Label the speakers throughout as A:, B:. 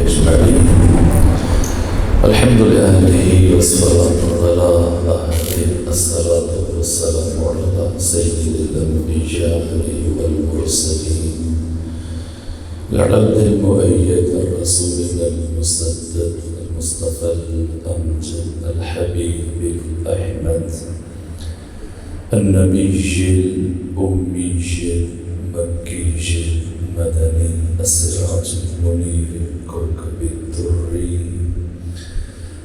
A: أجمعين. الحمد لله والصلاة على أهله، الصلاة والسلام على سيد الأنبياء والمرسلين، العبد المؤيد الرسول المسدد المصطفى الأمجد الحبيب الأحمد النبي الأمي المكي المدني السراج المنير الكوكب الدري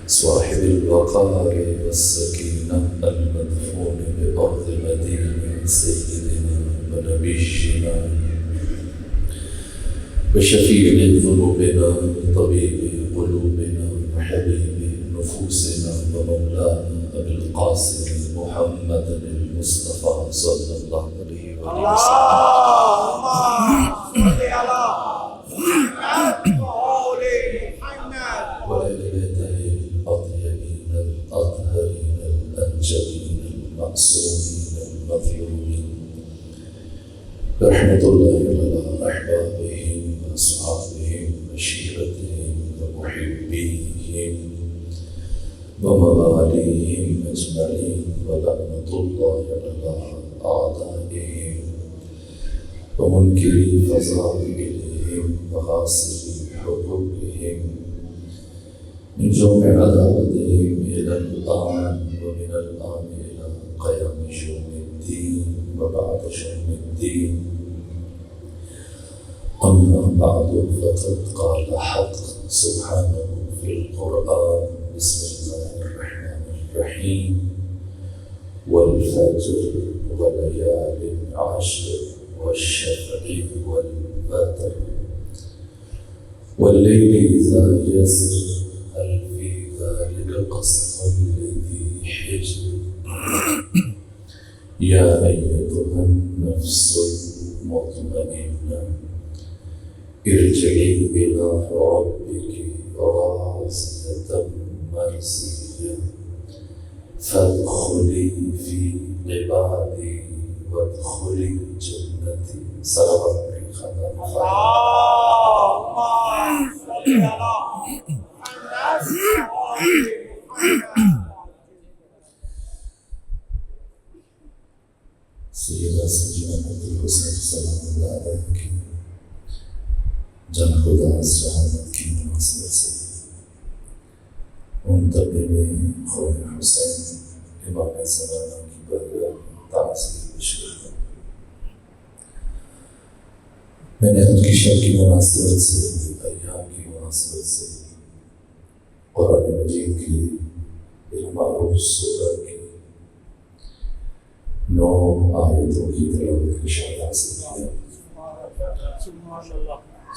A: صاحب الوقار والسكينة المدفون بأرض مدينة سيدنا ونبينا وشفيع ذنوبنا طبيب قلوبنا وحبيب نفوسنا ومولانا أبي القاسم محمد المصطفى صلى الله عليه وسلم.
B: اللهم صل على محمد
A: وآل بيته الأطيبين الأطهرين الأنجلين المعصومين المظلومين، رحمة الله على أحبابهم وأصحابهم وشيرتهم ومحبيهم ومواليهم أجمعين، ولعنة الله على أعدائهم ومنكري فضائلهم وغاصبي حقوقهم من جمع عذابهم إلى الآن، ومن الآن إلى قيام يوم الدين وبعد يوم الدين. أما بعد، فقد قال حق سبحانه في القرآن: بسم الله الرحمن الرحيم، والفجر وليال عشر والشفع والوتر والليل إذا يسر هل في ذلك قسم لذي حجر يا أيتها النفس المطمئنة ارجعي إلى ربك راضية مرضية فادخلي في عبادي وادخلي جنتي. صلوات
B: اللهم صل على
A: سیدہ سیدنا الحسین سلام اللہ علیہ کی جان خدا شہادت کی مناسبت سے منتقل خون حسین امام زمانہ کی برگاہ تعظیم پیش کرتا ہوں. میں نے ان کی شب کی مناسبت سے، ایام کی مناسبت سے قرآن مجید کی معروف سورہ کی 9 آیتوں کی تلاوت کا شرف حاصل کیا.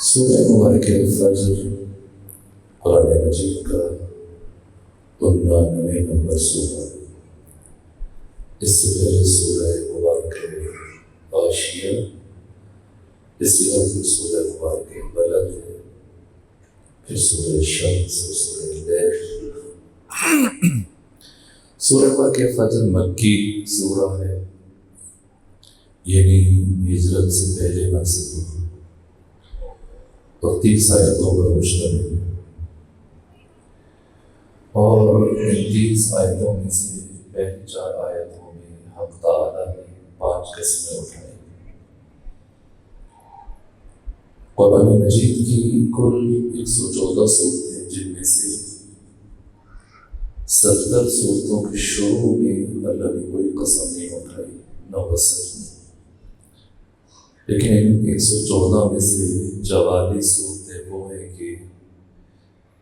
A: سورہ مبارکہ فجر قرآن مجید کا 99 نمبر سورہ. اس سے پہلے سورہ مبارکہ غاشیہ، اس کے بعد سورہ مبارکہ بلد ہے، پھر سورہ شمس اور سورہ لیل. سورہ مبارکہ فجر مکی سورہ ہے، یعنی ہجرت سے پہلے نازل ہوئی اور 30 آیتوں پر مشتمل ہے. اور ان 30 آیتوں میں سے پہلی 4 آیتوں میں حق تعالیٰ نے 5 قسمیں اٹھائی. قرآن مجید کی کل 114 صورتیں، جن میں سے 70 صورتوں کے شروع میں اللہ نے کوئی قسم نہیں اٹھائی، نہ وصف میں. لیکن ان 114 میں سے 44 صورتیں وہ ہیں کہ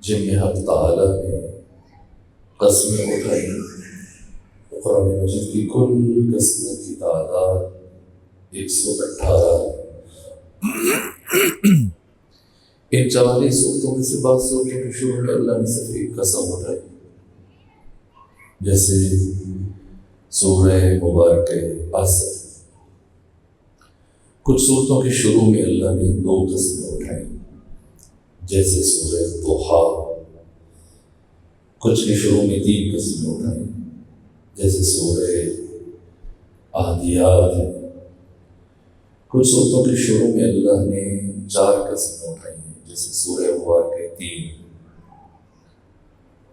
A: جن میں حق تعالیٰ نے قسمیں اٹھائی. قرآن مجید کی کل قسموں کی تعداد 118 ہے. ان 44 صورتوں میں سے بعض صورتوں کے شروع میں اللہ نے صرف ایک قسم اٹھائی، جیسے سورہ مبارکہ عصر. کچھ صورتوں کے شروع میں اللہ نے 2 قسمیں اٹھائیں، جیسے سورہ ضحیٰ. کچھ کے شروع میں 3 قسمیں اٹھائیں، جیسے سورہ عادیات. کچھ صورتوں کے شروع میں اللہ نے 4 قسمیں اٹھائی ہیں، جیسے سورہ مبارکہ 3.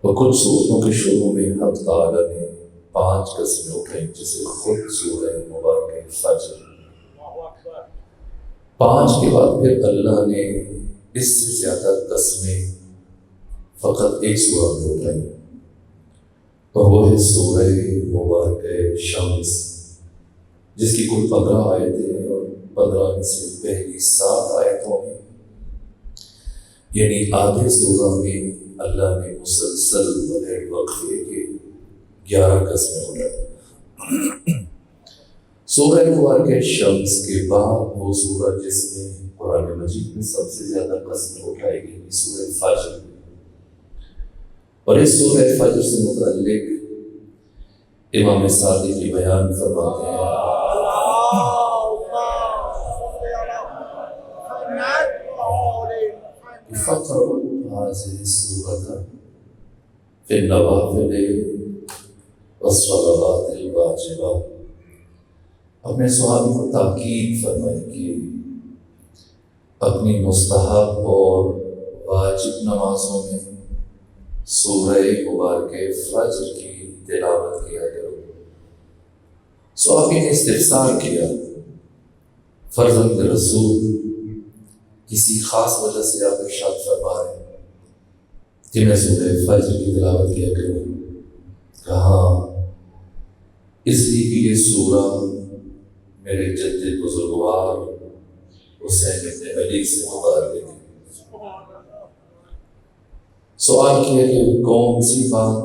A: اور کچھ سورتوں کے شروع میں حق تعالیٰ نے 5 قسمیں اٹھائیں جسے خود سورہ مبارکہ فجر، 5 کے بعد پھر اللہ نے اس سے زیادہ قسمیں فقط ایک سورہ میں اٹھائیں، اور وہ ہے سورہ مبارکہ شمس، جس کی کل 15 آیتیں ہیں، اور 15 میں سے پہلی 7 آیتوں میں یعنی آدھے سورہ میں اللہ نے مسلسل بغیر وقفے کے 11 قسمیں اٹھائیں۔ سورہ مبارکہ شمس کے بعد وہ سورہ جس میں قرآن مجید میں سب سے زیادہ قسمیں اٹھائی گئی سورہ فجر، اور اس سورہ فجر سے متعلق امام صادق کی بیان فرماتے ہیں فَقْرَأُوا هَٰذِهِ السُّورَةَ فِي النَّوَافِلِ وَالصَّلَوَاتِ الْوَاجِبَاتِ۔ اپنے صحابی کو تاکید فرمائی کہ اپنی مستحب اور واجب نمازوں میں سورہ مبارکہ فجر کی تلاوت کیا کرو۔ صحابی نے استفسار کیا، فرزند رسول کسی خاص وجہ سے آپ ارشاد فرما رہے ہیں کہ میں سورہ فجر کی تلاوت کیا کروں؟ کہا اس لیے کہ یہ سورہ میرے جد بزرگوار حسین بن علی سے متعلق ہے۔ سوال کیا کہ کون سی بات؟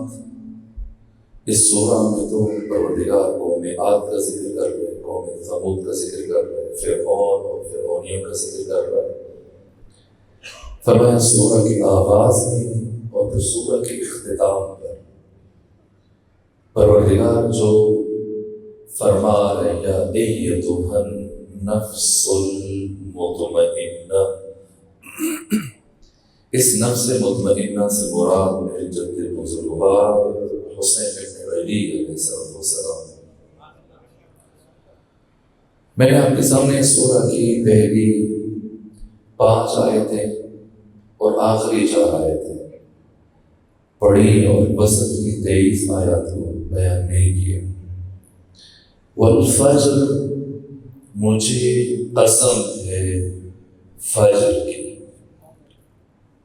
A: اس سورہ میں تو پروردگار قوم عاد کا ذکر کر رہے ہیں، قوم ثمود کا ذکر کر رہے ہیں، فرعون اور فرعونیوں کا ذکر کر رہا ہے۔ فرمایا سورہ کے آغاز میں اور پھر سورہ کے اختتام پر پروردگار جو فرما رہے یا ایتھا النفس المطمئنہ، اس نفس مطمئنہ سے مراد میرے جد بزرگوار حسین بن علی علیہ السلام۔ میں نے آپ کے سامنے سورہ کی پہلی 5 آیتیں اور آخری 4 آیتیں پڑھی اور وسط کی 23 آیات کو بیان نہیں کیا۔ والفجر، مجھے قسم ہے فجر کی،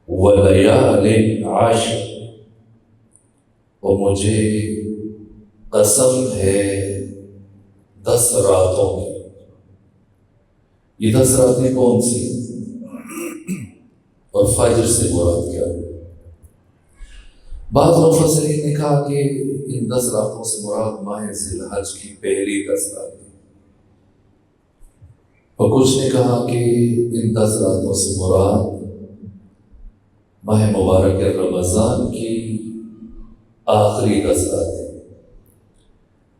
A: ولیال عشر، اور مجھے قسم ہے 10 راتوں کی۔ یہ 10 راتیں کون سی اور فجر سے مراد کیا؟ بعض مفسرین نے کہا کہ ان 10 راتوں سے مراد ماہ ذی الحج کی پہلی 10 راتیں، اور کچھ نے کہا کہ ان 10 راتوں سے مراد ماہ مبارک رمضان کی آخری 10 راتیں۔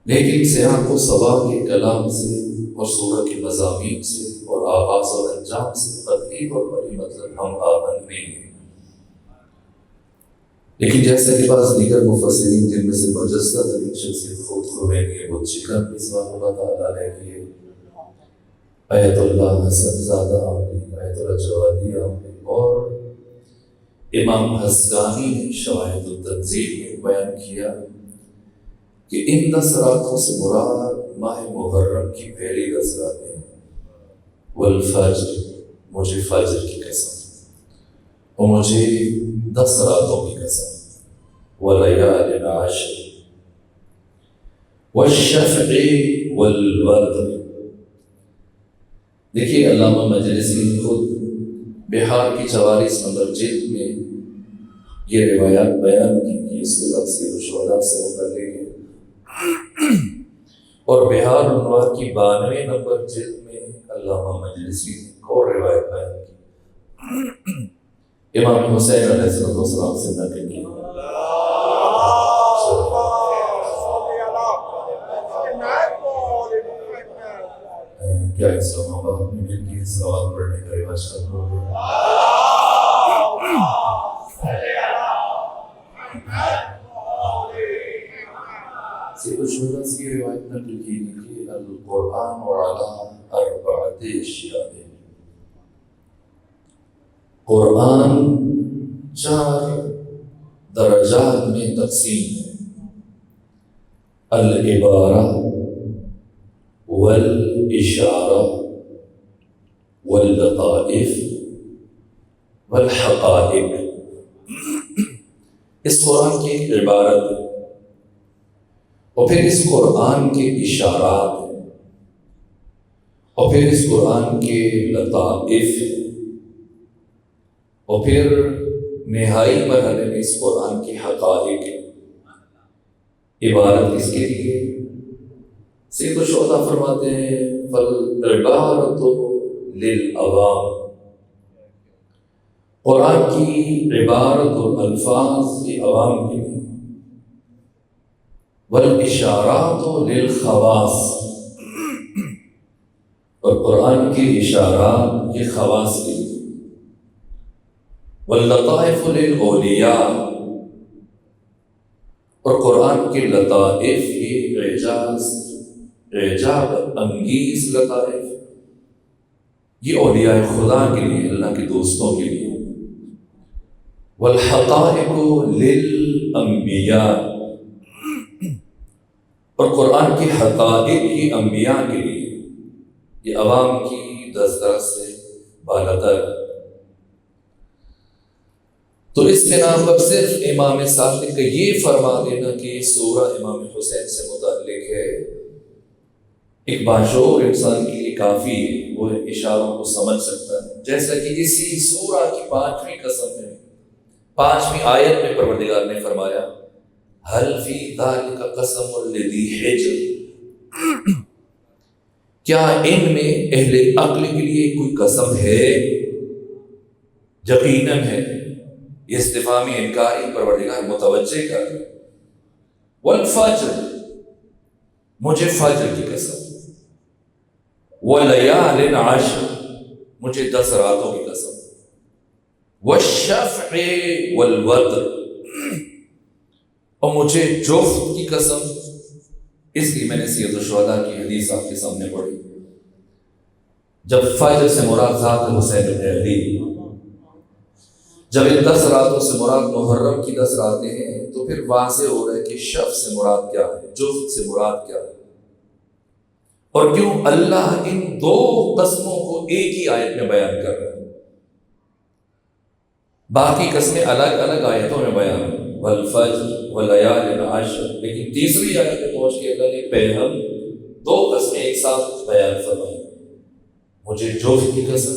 A: لیکن سیاق و سباق کے کلام سے اور سورہ کے مضامین سے اور آغاز اور انجام سے قطعی طور پر یہ مطلب ہم آہنگ نہیں ہیں، لیکن جیسے کہ بعض دیگر مفسرین جن میں سے برجستہ ترین شخصیت خود خمینی بت شکن رضوان اللہ تعالیٰ علیہ کی آیت اللہ حسن زادہ عاملی، آیت اللہ جوادی عاملی، اور امام حسقانی نے شواہد التنزیل میں بیان کیا کہ ان 10 راتوں سے مراد ماہ محرم کی پہلی 10 راتیں، والفجر، مجھے فجر کی قسم، اور مجھے 10 راتوں کی قسم، ولیال عشر، والشفع والوتر۔ دیکھیے علامہ مجلسی نے خود بہار کی 44 نمبر جلد میں یہ روایات بیان کی کہ یہ سورہ سیر الشہداء سے متعلق ہے، اور بہار انوار کی 92 نمبر جلد میں علامہ مجلسی نے ایک اور روایت بیان کی، امام حسین علیہ السلام سے نقل کی۔ کیا اسلام آباد میں مل کے صلوات پڑھنے کا رواج ختم ہو گیا؟ سید الشہداء سے یہ روایت نقل کی گئی کہ القرآن علی 4 اشیاء، قرآن 4 درجات درجات میں تقسیم ہے، العبارہ والاشارہ واللطائف والحقائق۔ اس قرآن کی ایک عبارت ہے، اور پھر اس قرآن کے اشارات ہیں، اور پھر اس قرآن کے لطائف ہیں، اور پھر نہائی مرحلے میں اس قرآن کی حقائق ہیں۔ عبارت کس کے لیے؟ سید الشہداء فرماتے ہیں فالعبارۃ للعوام، قرآن کی عبارت اور الفاظ یہ عوام کے لیے، والاشارات للخواص، اور قرآن کے اشارات یہ خواص کے لیے، واللطائف للاولیاء، اور قرآن کے لطائف یہ اعجاب انگیز لطائف یہ اولیاء خدا کے لیے، اللہ کے دوستوں کے لیے، والحقائق للانبیاء، اور قرآن کی حقائق یہ انبیاء کے لیے، یہ عوام کی دسترس سے بالاتر۔ تو اس بنا پر صرف امام صادق کا یہ فرما دینا کہ یہ سورہ امام حسین سے متعلق ہے ایک باشعور انسان کے لیے کافی ہے، وہ اشاروں کو سمجھ سکتا ہے۔ جیسا کہ اسی سورہ کی 5ویں قسم میں 5ویں آیت میں پروردگار نے فرمایا حل فی ذالک قسم لذی حجر، کیا ان میں اہل عقل کے لیے کوئی قسم ہے؟ یقیناً ہے، یہ استفہامی انکاری پروردگار متوجہ کر رہا ہے۔ والفجر، مجھے فجر کی قسم، ولیال عشر، مجھے 10 راتوں کی قسم، والشفع والوتر، اور مجھے جفت کی قسم۔ اس لیے میں نے سید الشہداء کی حدیث آپ کے سامنے پڑھی، جب فجر سے مراد ذات حسین بن علی، جب ان 10 راتوں سے مراد محرم کی 10 راتیں ہیں، تو پھر واضح ہو رہا ہے کہ شف سے مراد کیا ہے، جفت سے مراد کیا ہے، اور کیوں اللہ ان 2 قسموں کو ایک ہی آیت میں بیان کر رہا ہے۔ باقی قسمیں الگ الگ آیتوں میں بیان ہیں، والفجر ولیال عشر، لیکن تیسری آیت میں پہنچ کے اللہ نے پہلم 2 قسمیں ایک ساتھ بیان فرمائی، مجھے جفت کی قسم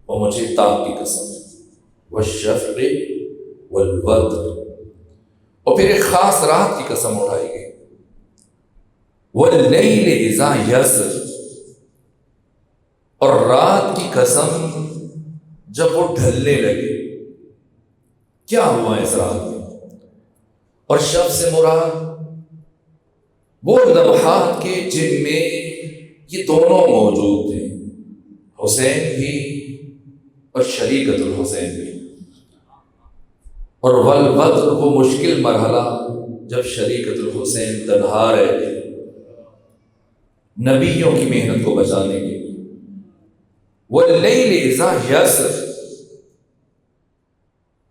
A: اور مجھے تاک کی قسم، والشفع والوتر، اور پھر ایک خاص رات کی قسم اٹھائی گئی، واللیل اذا یسر، اور رات کی قسم جب وہ ڈھلنے لگے، کیا ہوا اس رات میں؟ اور شب سے مراد وہ لمحات کے جن میں یہ دونوں موجود تھے، حسین بھی اور شریکت الحسین بھی، اور والبدر وہ مشکل مرحلہ جب شریکت الحسین تنہا رہے تھے نبیوں کی محنت کو بچانے کے لیے، واللیل اذا یسر،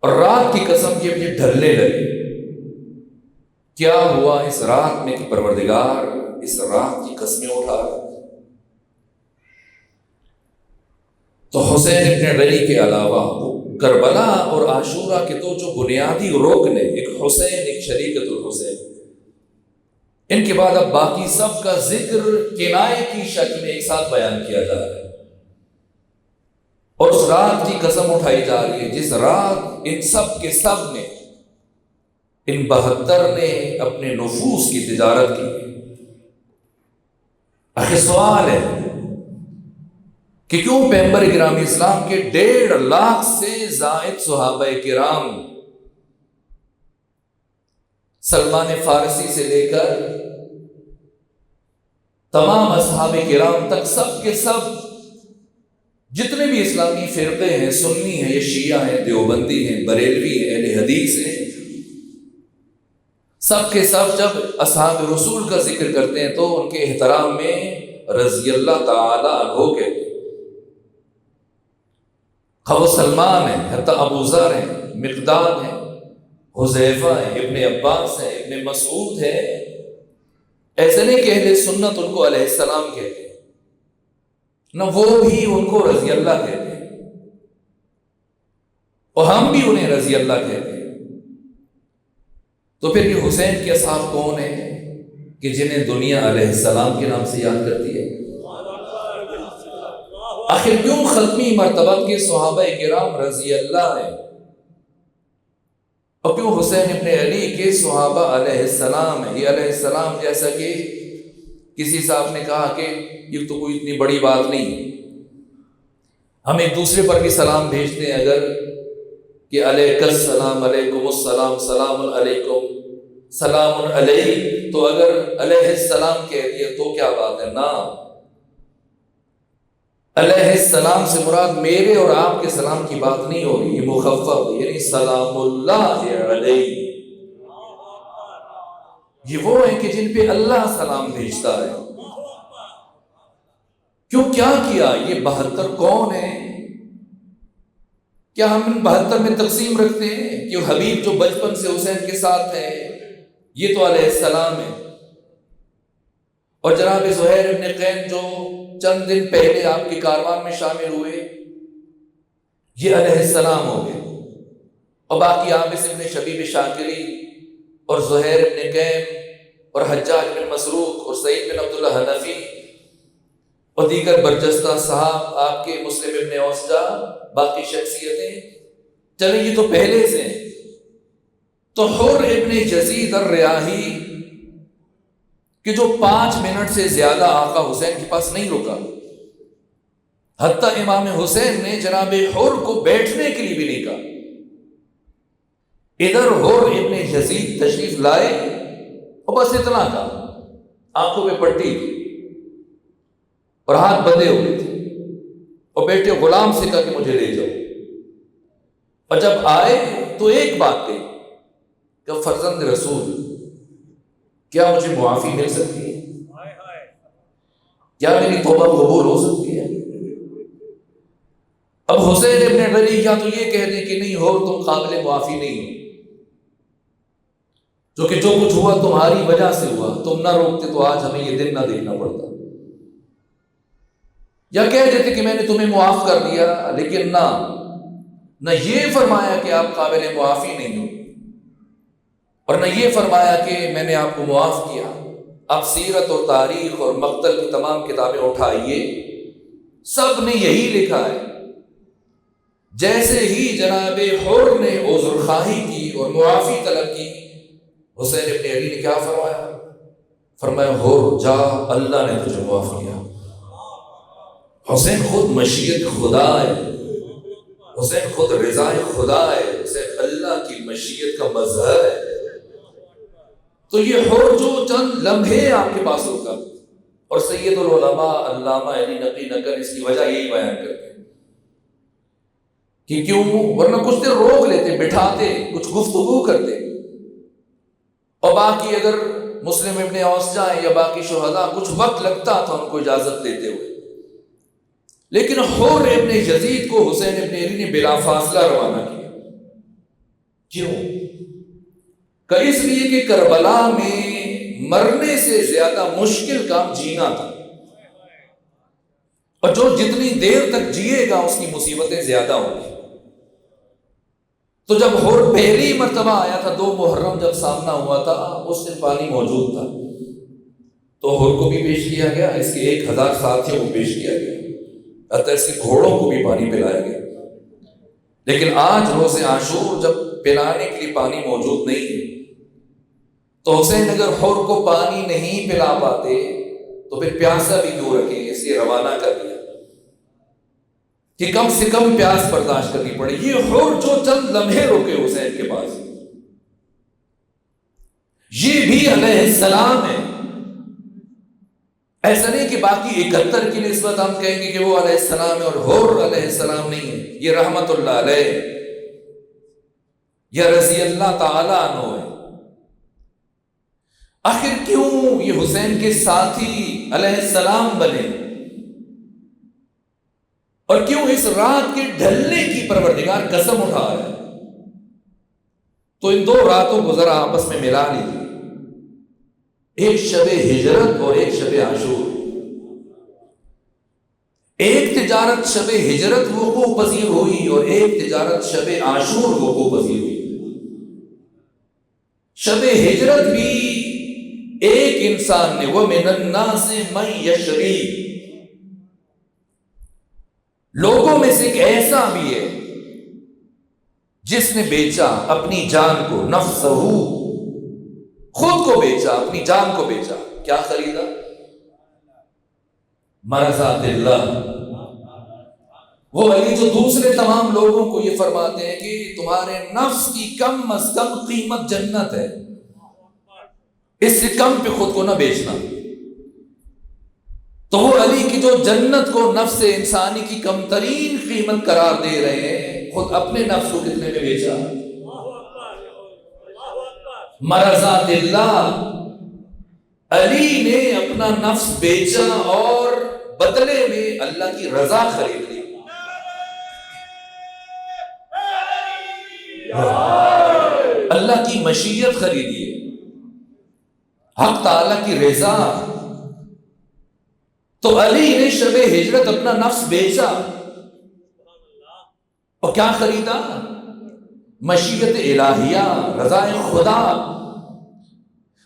A: اور رات کی قسم جب یہ ڈھلنے لگے، کیا ہوا اس رات میں کہ پروردگار اس رات کی قسمیں اٹھا رہا؟ تو حسین ابن علی کے علاوہ کربلا اور عاشورہ کے 2 جو بنیادی رکن ہیں، ایک حسین ایک شریکت الحسین، ان کے بعد اب باقی سب کا ذکر کنایے کی شکل میں ایک ساتھ بیان کیا جا رہا ہے، اور اس رات کی قسم اٹھائی جا رہی ہے جس رات ان سب کے سب نے، ان 72 نے اپنے نفوس کی تجارت کی۔ آخر سوال ہے کہ کیوں پیغمبر گرامی اسلام کے 1.5 لاکھ سے زائد صحابہ کرام، سلمان فارسی سے لے کر تمام اصحاب کرام تک، سب کے سب جتنے بھی اسلامی فرقے ہیں، سنی ہیں، یہ شیعہ ہیں، دیوبندی ہیں، بریلوی ہیں، اہل حدیث ہیں، سب کے سب جب اصحاب رسول کا ذکر کرتے ہیں تو ان کے احترام میں رضی اللہ تعالی عنہ کہتے ہیں۔ خواہ سلمان ہیں، حتی ابو ذر ہیں، مقداد ہیں، حذیفہ ہیں، ابن عباس ہیں، ابن مسعود ہیں، ایسے نہیں کہ اہل سنت ان کو علیہ السلام کہتے ہیں، نہ وہ بھی ان کو رضی اللہ کہتے ہیں، اور ہم بھی انہیں رضی اللہ کہتے ہیں۔ تو پھر یہ حسین کے اصحاب کون ہیں کہ جنہیں دنیا علیہ السلام کے نام سے یاد کرتی ہے؟ آخر کیوں ختمی مرتبہ کے صحابہ کرام رضی اللہ ہیں، اور کیوں حسین ابن علی کے صحابہ علیہ السلام ہیں؟ یہ علیہ السلام جیسا کہ کسی صاحب نے کہا کہ یہ تو کوئی اتنی بڑی بات نہیں، ہم ایک دوسرے پر بھی سلام بھیجتے ہیں، اگر کہ علیک السلام، علیکم السلام، سلام علیکم، سلام علیہ، تو اگر علیہ السلام کہہ دیا تو کیا بات ہے؟ نا، علیہ السلام سے مراد میرے اور آپ کے سلام کی بات نہیں ہو رہی، یہ مخفف، یعنی سلام اللہ علیہ، یہ وہ ہیں کہ جن پہ اللہ سلام بھیجتا ہے۔ کیوں کیا کیا؟ یہ 72 کون ہیں؟ کیا ہم ان 72 میں تقسیم رکھتے ہیں کہ حبیب جو بچپن سے حسین کے ساتھ ہے یہ تو علیہ السلام ہے، اور جناب زہیر ابن قین جو چند دن پہلے آپ کے کاروان میں شامل ہوئے یہ علیہ السلام ہو گئے، اور باقی عابس ابن شبیب شاکری اور زہیر ابن قین اور حجاج بن مسروق اور سعید بن عبداللہ حنفی اور دیگر برجستہ صاحب، آپ کے مسلم ابن اوسجا، باقی شخصیتیں، چلیں یہ تو پہلے سے ہیں۔ تو حر ابن یزید الریاحی کہ جو 5 منٹ سے زیادہ آقا حسین کے پاس نہیں رکا، حتیٰ امام حسین نے جناب حر کو بیٹھنے کے لیے بھی نہیں کہا، ادھر حر ابن یزید تشریف لائے اور بس اتنا کہا، آنکھوں پہ پٹی تھی اور ہاتھ بندھے ہوئے تھے، اور بیٹے غلام سے کہا کہ مجھے لے جاؤ، اور جب آئے تو ایک بات کہی کہ فرزند رسول کیا مجھے معافی مل سکتی ہے؟ کیا میری توبہ قبول ہو سکتی ہے؟ اب حسین ابن علی یا تو یہ کہہ دیں کہ نہیں ہو تم قابل معافی نہیں ہو، جو کہ جو کچھ ہوا تمہاری وجہ سے ہوا، تم نہ روکتے تو آج ہمیں یہ دن نہ دیکھنا پڑتا، یا کہہ دیتے کہ میں نے تمہیں معاف کر دیا، لیکن نہ یہ فرمایا کہ آپ قابل معافی نہیں ہو، اور نہ یہ فرمایا کہ میں نے آپ کو معاف کیا۔ آپ سیرت اور تاریخ اور مقتل کی تمام کتابیں اٹھائیے، سب نے یہی لکھا ہے، جیسے ہی جناب حر نے عذر خواہی کی اور معافی طلب کی، حسین ابن علی نے کیا فرمایا؟ فرمایا حر جا، اللہ نے تجھے معاف کیا۔ حسین خود مشیت خدا ہے، حسین خود رضا خدا ہے، حسین اللہ کی مشیت کا مظہر ہے۔ تو یہ حر جو چند لمحے آپ کے پاس رکا، اور سید العلماء علامہ علی نقی نقل اس کی وجہ یہی بیان کرتے ہیں کہ کیوں، ورنہ کچھ دیر روک لیتے، بٹھاتے، کچھ گفتگو کرتے، اور باقی اگر مسلم ابن اوسجا یا باقی شہداء کچھ وقت لگتا تھا ان کو اجازت دیتے ہوئے، لیکن حر ابن یزید کو حسین ابن علی نے بلا فاصلہ روانہ کیا۔ کیوں؟ کہ اس لیے کہ کربلا میں مرنے سے زیادہ مشکل کام جینا تھا، اور جو جتنی دیر تک جیے گا اس کی مصیبتیں زیادہ ہوں گی۔ تو جب حر پہلی مرتبہ آیا تھا 2 محرم جب سامنا ہوا تھا، اس دن پانی موجود تھا، تو حر کو بھی پیش کیا گیا، اس کے 1000 ساتھیوں کو پیش کیا گیا، حتیٰ اس کے گھوڑوں کو بھی پانی پلایا گیا۔ لیکن آج روز عاشور جب پلانے کے لیے پانی موجود نہیں ہے، تو حسین اگر حر کو پانی نہیں پلا پاتے تو پھر پیاسا بھی کیوں رکھیں، اس لیے روانہ کر دیا کہ کم سے کم پیاس برداشت کرنی پڑے۔ یہ حر جو چند لمحے رکے حسین کے پاس، یہ بھی علیہ السلام ہے۔ ایسا نہیں کہ باقی 71 کی نسبت ہم کہیں گے کہ وہ علیہ السلام ہے اور حر علیہ السلام نہیں ہے، یہ رحمت اللہ علیہ یا رضی اللہ تعالی عنہ ہے۔ آخر کیوں یہ حسین کے ساتھی علیہ السلام بنے، اور کیوں اس رات کے ڈھلنے کی پروردگار قسم اٹھا رہا ہے؟ تو ان 2 راتوں کو ذرا آپس میں ملا لیجیے، ایک شب ہجرت اور ایک شب عاشور۔ ایک تجارت شب ہجرت وقوع پذیر ہوئی اور ایک تجارت شب عاشور وقوع پذیر ہوئی۔ شب ہجرت بھی ایک انسان نے، وَمِنَ النَّاسِ مَن يَشْرِي، لوگوں میں سے ایک ایسا بھی ہے جس نے بیچا اپنی جان کو، نفسہ، خود کو بیچا، اپنی جان کو بیچا۔ کیا خریدا؟ مرضات اللہ۔ وہ علی جو دوسرے تمام لوگوں کو یہ فرماتے ہیں کہ تمہارے نفس کی کم از کم قیمت جنت ہے، اس سے کم پہ خود کو نہ بیچنا۔ تو وہ علی کی جو جنت کو نفس انسانی کی کم ترین قیمت قرار دے رہے ہیں، خود اپنے نفس کو کتنے میں بیچا؟ مرضات اللہ۔ علی نے اپنا نفس بیچا اور بدلے میں اللہ کی رضا خرید لی۔ اللہ کی مشیت خریدی ہے، حق تعالیٰ کی رضا۔ تو علی نے شب ہجرت اپنا نفس بیچا اور کیا خریدا؟ مشیت الہیہ، رضا خدا۔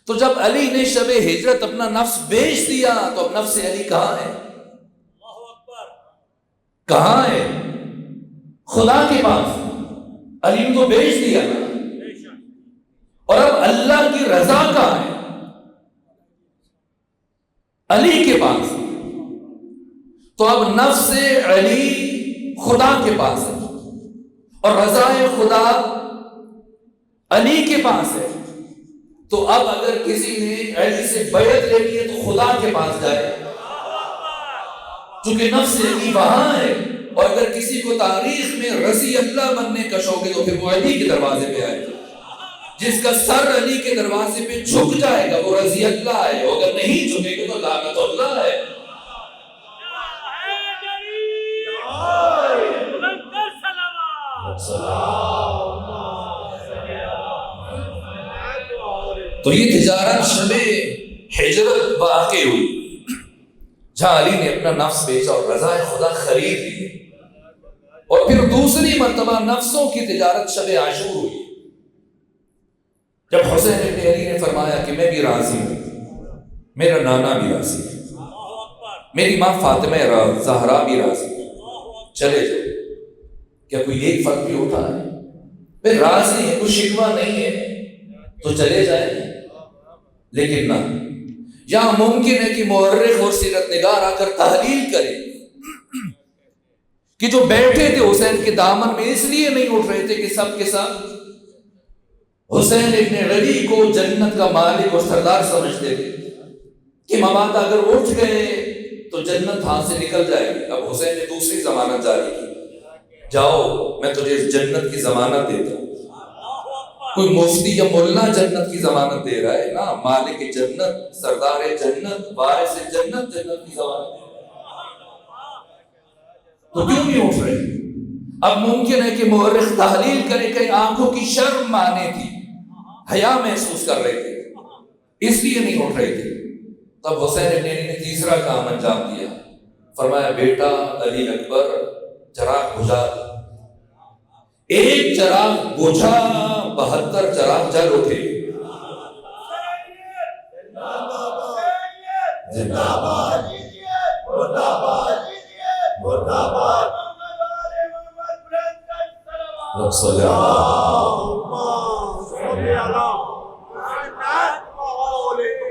A: تو جب علی نے شب ہجرت اپنا نفس بیچ دیا تو اب نفس علی کہاں ہے؟ کہاں ہے؟ خدا کے پاس۔ علی نے تو بیچ دیا نا، اور اب اللہ کی رضا کہاں ہے؟ علی کے پاس۔ تو اب نفس علی خدا کے پاس ہے اور رضا خدا علی کے پاس ہے۔ تو اب اگر کسی نے علی سے بیعت لینی ہے تو خدا کے پاس جائے، چونکہ نفس علی وہاں ہے۔ اور اگر کسی کو تاریخ میں رضی اللہ بننے کا شوق ہے تو پھر وہ علی کے دروازے پہ آئے۔ جس کا سر علی کے دروازے پہ جھک جائے گا وہ رضی اللہ ہے، اگر نہیں جھکے گا تو لعنت اللہ ہے۔ تو یہ تجارت شب ہجرت واقع ہوئی جہاں علی نے اپنا نفس بیچا اور رضا خدا خرید لی، اور پھر دوسری مرتبہ نفسوں کی تجارت شب عاشور ہوئی جب حسین ابن علی نے فرمایا کہ میں بھی راضی ہوں، میرا نانا بھی راضی ہے، میری ماں فاطمہ زہرا بھی راضی ہے، چلے جاؤ۔ کیا کوئی ایک فرق بھی اٹھا ہے؟ میں راضی ہے، کوئی شکوہ نہیں ہے تو چلے جائیں۔ لیکن نہ، یہاں ممکن ہے کہ مورخ اور سیرت نگار آ کر تحلیل کرے کہ جو بیٹھے تھے حسین کے دامن میں اس لیے نہیں اٹھ رہے تھے کہ سب کے سب حسین ابن علی کو جنت کا مالک اور سردار سمجھتے تھے کہ مبادا اگر اٹھ گئے تو جنت ہاتھ سے نکل جائے گی۔ اب حسین نے دوسری ضمانت جاری کی، جاؤ میں تجھے جنت کی ضمانت دیتا ہوں۔ کوئی مفتی یا مولانا جنت کی ضمانت دے رہا ہے نا، مالک جنت، سردار جنت، وارث جنت، جنت کی ضمانت دے رہا ہے، تو کیوں نہیں اٹھ رہے؟ اب ممکن ہے کہ مورخ تحلیل کرے کہ آنکھوں کی شرم مانے تھی، حیا محسوس کر رہے تھے، اس لیے نہیں اٹھ رہے تھے۔ تب حسین ابن علی نے تیسرا کام انجام دیا، فرمایا بیٹا علی اکبر چراغ بجھا۔ ایک چراغ بجھا، 72 چراغ جل اٹھے۔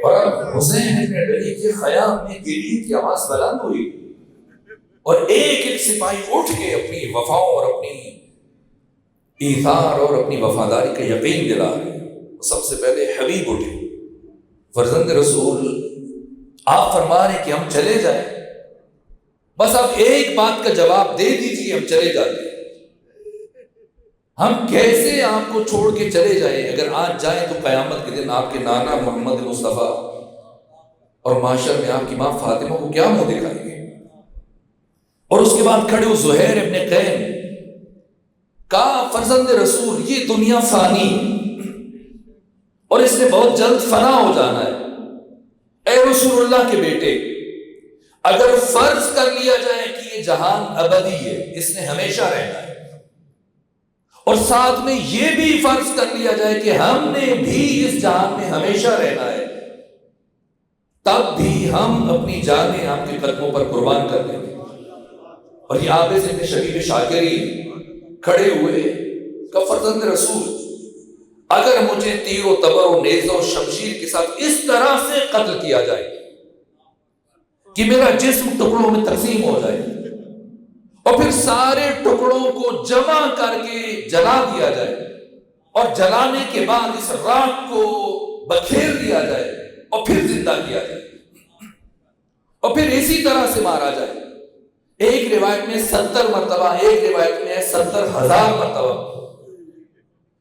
A: اور حسین ابن علی کے خیام میں گریے کی آواز بلند ہوئی اور ایک ایک سپاہی اٹھ کے اپنی وفاؤں اور اپنی ایثار اور اپنی وفاداری کا یقین دلا رہے ہیں۔ سب سے پہلے حبیب اٹھے، فرزند رسول، آپ فرما رہے کہ ہم چلے جائیں، بس آپ ایک بات کا جواب دے دیجیے، ہم چلے جاتے ہیں۔ ہم کیسے آپ کو چھوڑ کے چلے جائیں؟ اگر آج جائیں تو قیامت کے دن آپ کے نانا محمد مصطفیٰ اور معاشر میں آپ کی ماں فاطمہ کو کیا منہ دکھائیں گے؟ اور اس کے بعد کھڑے ہو زہیر ابن قین، کہا فرزند رسول یہ دنیا فانی، اور اس نے بہت جلد فنا ہو جانا ہے۔ اے رسول اللہ کے بیٹے، اگر فرض کر لیا جائے کہ یہ جہان ابدی ہے، اس نے ہمیشہ رہنا ہے، اور ساتھ میں یہ بھی فرض کر لیا جائے کہ ہم نے بھی اس جہان میں ہمیشہ رہنا ہے، تب بھی ہم اپنی جانیں آپ کے قدموں پر قربان کر دیں گے۔ اور یہ عابد ابن شبیب شاکری کھڑے ہوئے کہ فرزند رسول، اگر مجھے تیر و تبر و نیزہ و شمشیر کے ساتھ اس طرح سے قتل کیا جائے کہ میرا جسم ٹکڑوں میں تقسیم ہو جائے، اور پھر سارے ٹکڑوں کو جمع کر کے جلا دیا جائے، اور جلانے کے بعد اس راکھ کو بکھیر دیا جائے اور پھر زندہ کیا جائے، اور پھر اسی طرح سے مارا جائے، ایک روایت میں 70 مرتبہ، ایک روایت میں 70,000 مرتبہ،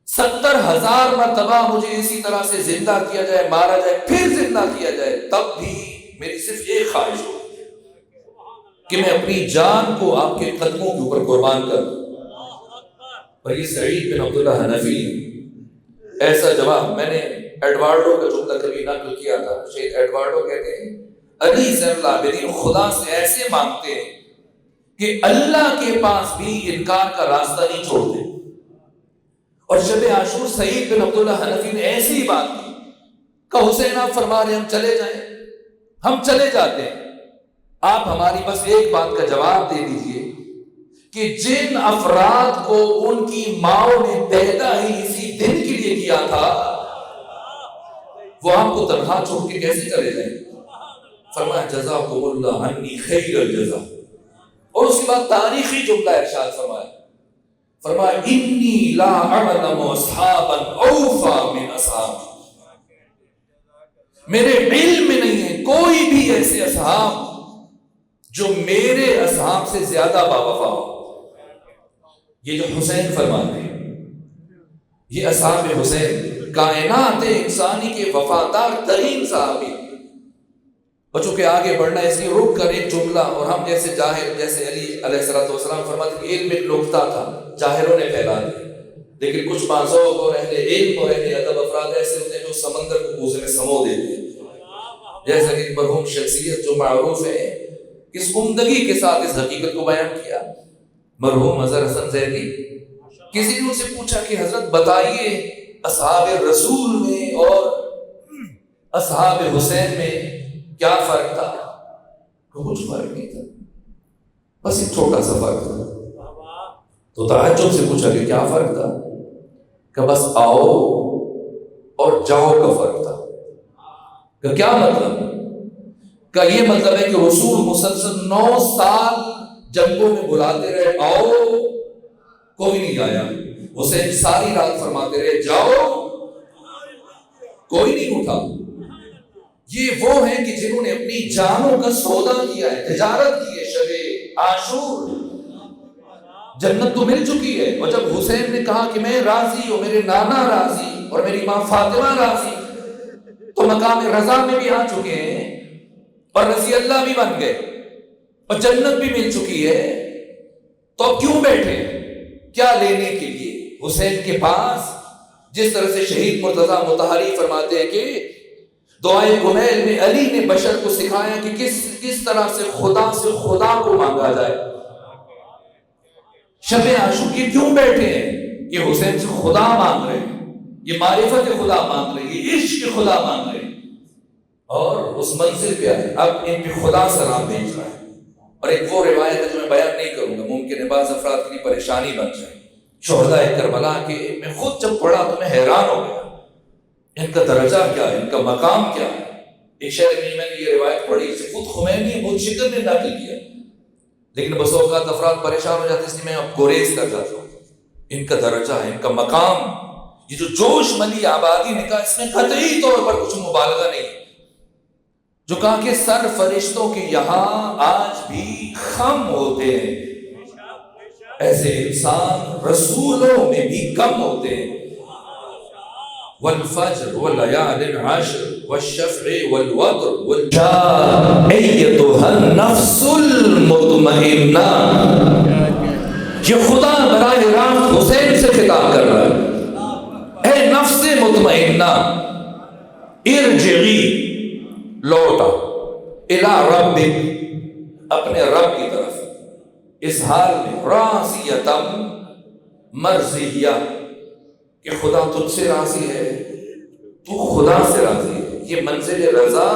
A: 70,000 مرتبہ مجھے اسی طرح سے زندہ کیا جائے، مارا جائے، پھر زندہ کیا جائے، تب بھی میری صرف ایک خواہش ہو کہ میں اپنی جان کو آپ کے قدموں کے اوپر قربان کر دوں۔ اور یہ سعید بن عبداللہ حنفی ایسا جواب، میں نے ایڈوارڈو کا جملہ کبھی نقل کیا تھا، شیخ ایڈوارڈو کہتے ہیں علی زین العابدین خدا سے ایسے مانگتے ہیں کہ اللہ کے پاس بھی انکار کا راستہ نہیں چھوڑتے۔ اور شب عاشور سعید بن عبداللہ حنفی نے ایسی بات کی کہ حسین آپ فرما رہے ہیں ہم چلے جائیں، ہم چلے جاتے ہیں، آپ ہماری بس ایک بات کا جواب دے دیجئے کہ جن افراد کو ان کی ماؤں نے پیدا ہی اسی دن کے لیے کیا تھا، وہ آپ کو تنہا چھوڑ کے کیسے چلے جائیں؟ فرمایا جزاکم اللہ عنی خیر الجزا۔ اور اس کے بعد تاریخی جملہ ارشاد فرمایا انی لا اعلم اصحابا اوفا من اصحابی، میرے علم میں نہیں ہے کوئی بھی ایسے اصحاب جو میرے اصحاب سے زیادہ باوفا ہو۔ یہ جو حسین فرماتے ہیں، یہ اصحاب حسین کائنات انسانی کے وفادار ترین صحابی۔ بچوں کے آگے بڑھنا اس لیے رک کر ایک جملہ، اور ہم جیسے جاہر، جیسے علی علیہ السلام فرماتے ہیں علم ایک نقطہ تھا، جاہروں نے پھیلا دیا، لیکن کچھ معذوق اور اہل علم اور اہل ادب افراد ایسے ہوتے ہیں جو سمندر کو کوزے میں سمو دیتے ہیں۔ جیسا کہ مرحوم شخصیت جو معروف ہے، اس عمدگی کے ساتھ اس حقیقت کو بیان کیا، مرحوم اظہر حسن زیدی، کسی نے ان سے پوچھا کہ حضرت بتائیے اصحاب رسول میں اور اصحاب حسین میں کیا فرق تھا؟ تو کچھ فرق نہیں تھا، بس ایک چھوٹا سا فرق تھا۔ تو تعجب سے پوچھا کہ کیا فرق تھا؟ کہ بس آؤ اور جاؤ کا فرق تھا۔ کہ کیا مطلب؟ کہ یہ مطلب ہے کہ رسول مسلسل 9 سال جنگوں میں بلاتے رہے، آؤ، کوئی نہیں آیا۔ حسین ساری رات فرماتے رہے جاؤ، کوئی نہیں اٹھا۔ یہ وہ ہیں کہ جنہوں نے اپنی جانوں کا سودا کیا ہے، تجارت کی ہے۔ شب عاشور جنت تو مل چکی ہے، اور جب حسین نے کہا کہ میں راضی ہوں، میرے نانا راضی اور میری ماں فاطمہ راضی، تو مقام رضا میں بھی آ چکے ہیں اور رضی اللہ بھی بن گئے اور جنت بھی مل چکی ہے، تو اب کیوں بیٹھے؟ کیا لینے کے لیے؟ حسین کے پاس جس طرح سے شہید مرتضیٰ مطہری فرماتے ہیں کہ دعائے کمیل میں علی نے بشر کو سکھایا کہ کس طرح سے خدا کو مانگا جائے۔ شب عاشور یہ کیوں بیٹھے ہیں؟ یہ حسین سے خدا مانگ رہے ہیں، یہ معرفت خدا مانگ رہے ہیں، یہ عشق خدا مانگ رہے ہیں، اور اس منزل پہ آئے، اب ان پہ خدا سلام بھیج رہا ہے۔ اور ایک وہ روایت ہے جو میں بیان نہیں کروں گا، ممکن ہے بعض افراد کے لیے پریشانی بن جائے۔ شہداء کربلا کے میں خود جب پڑھا تو میں حیران ہو گیا، ان کا درجہ کیا ہے، ان کا مقام کیا ہے۔ ایک شہر میں نے یہ روایت پڑھی، خود خمینی خود شکر نے نقل کیا، لیکن بس اوقات افراد پریشان ہو جاتے، اس لیے میں اب گریز کر جاتا ہوں۔ ان کا درجہ ہے، ان کا مقام، یہ جو جوش ملی آبادی نے کہا، اس میں قطعی طور پر کچھ مبالغہ نہیں ہے۔ جو کہا کہ سر فرشتوں کے یہاں آج بھی خم ہوتے ہیں، ایسے انسان رسولوں میں بھی کم ہوتے ہیں۔ والفجر واللیال العشر والشفع والوتر والجاء ایتها النفس المطمئنہ۔ یہ خدا براہ راست حسین سے خطاب کر رہا ہے، اے نفس مطمئنہ، ارجعی لوٹا، الی ربک اپنے رب کی طرف، اس حال میں راضیۃ مرضیہ کہ خدا تجھ سے راضی ہے، تو خدا سے راضی ہے۔ یہ منزل رضا،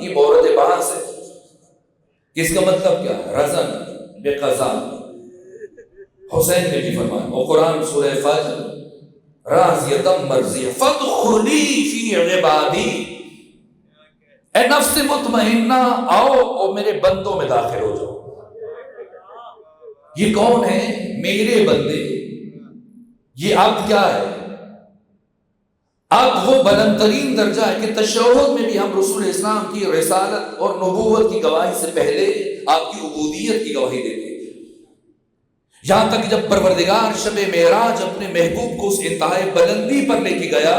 A: یہ مورد بحث ہے۔ اس کا مطلب کیا ہے؟ رضا بے قضا، حسین نے بھی فرمایا، اور قرآن سورہ فجر، راضیۃ مرضیہ فادخلی فی عبادی، اے نفس مطمئنہ آؤ اور میرے بندوں میں داخل ہو جاؤ۔ یہ کون ہے؟ میرے بندے۔ یہ عبد کیا ہے؟ عبد وہ بلند ترین درجہ ہے کہ تشہد میں بھی ہم رسول اسلام کی رسالت اور نبوت کی گواہی سے پہلے آپ کی عبودیت کی گواہی دیتے ہیں، یہاں تک جب پروردگار شب معراج اپنے محبوب کو اس انتہائی بلندی پر لے کے گیا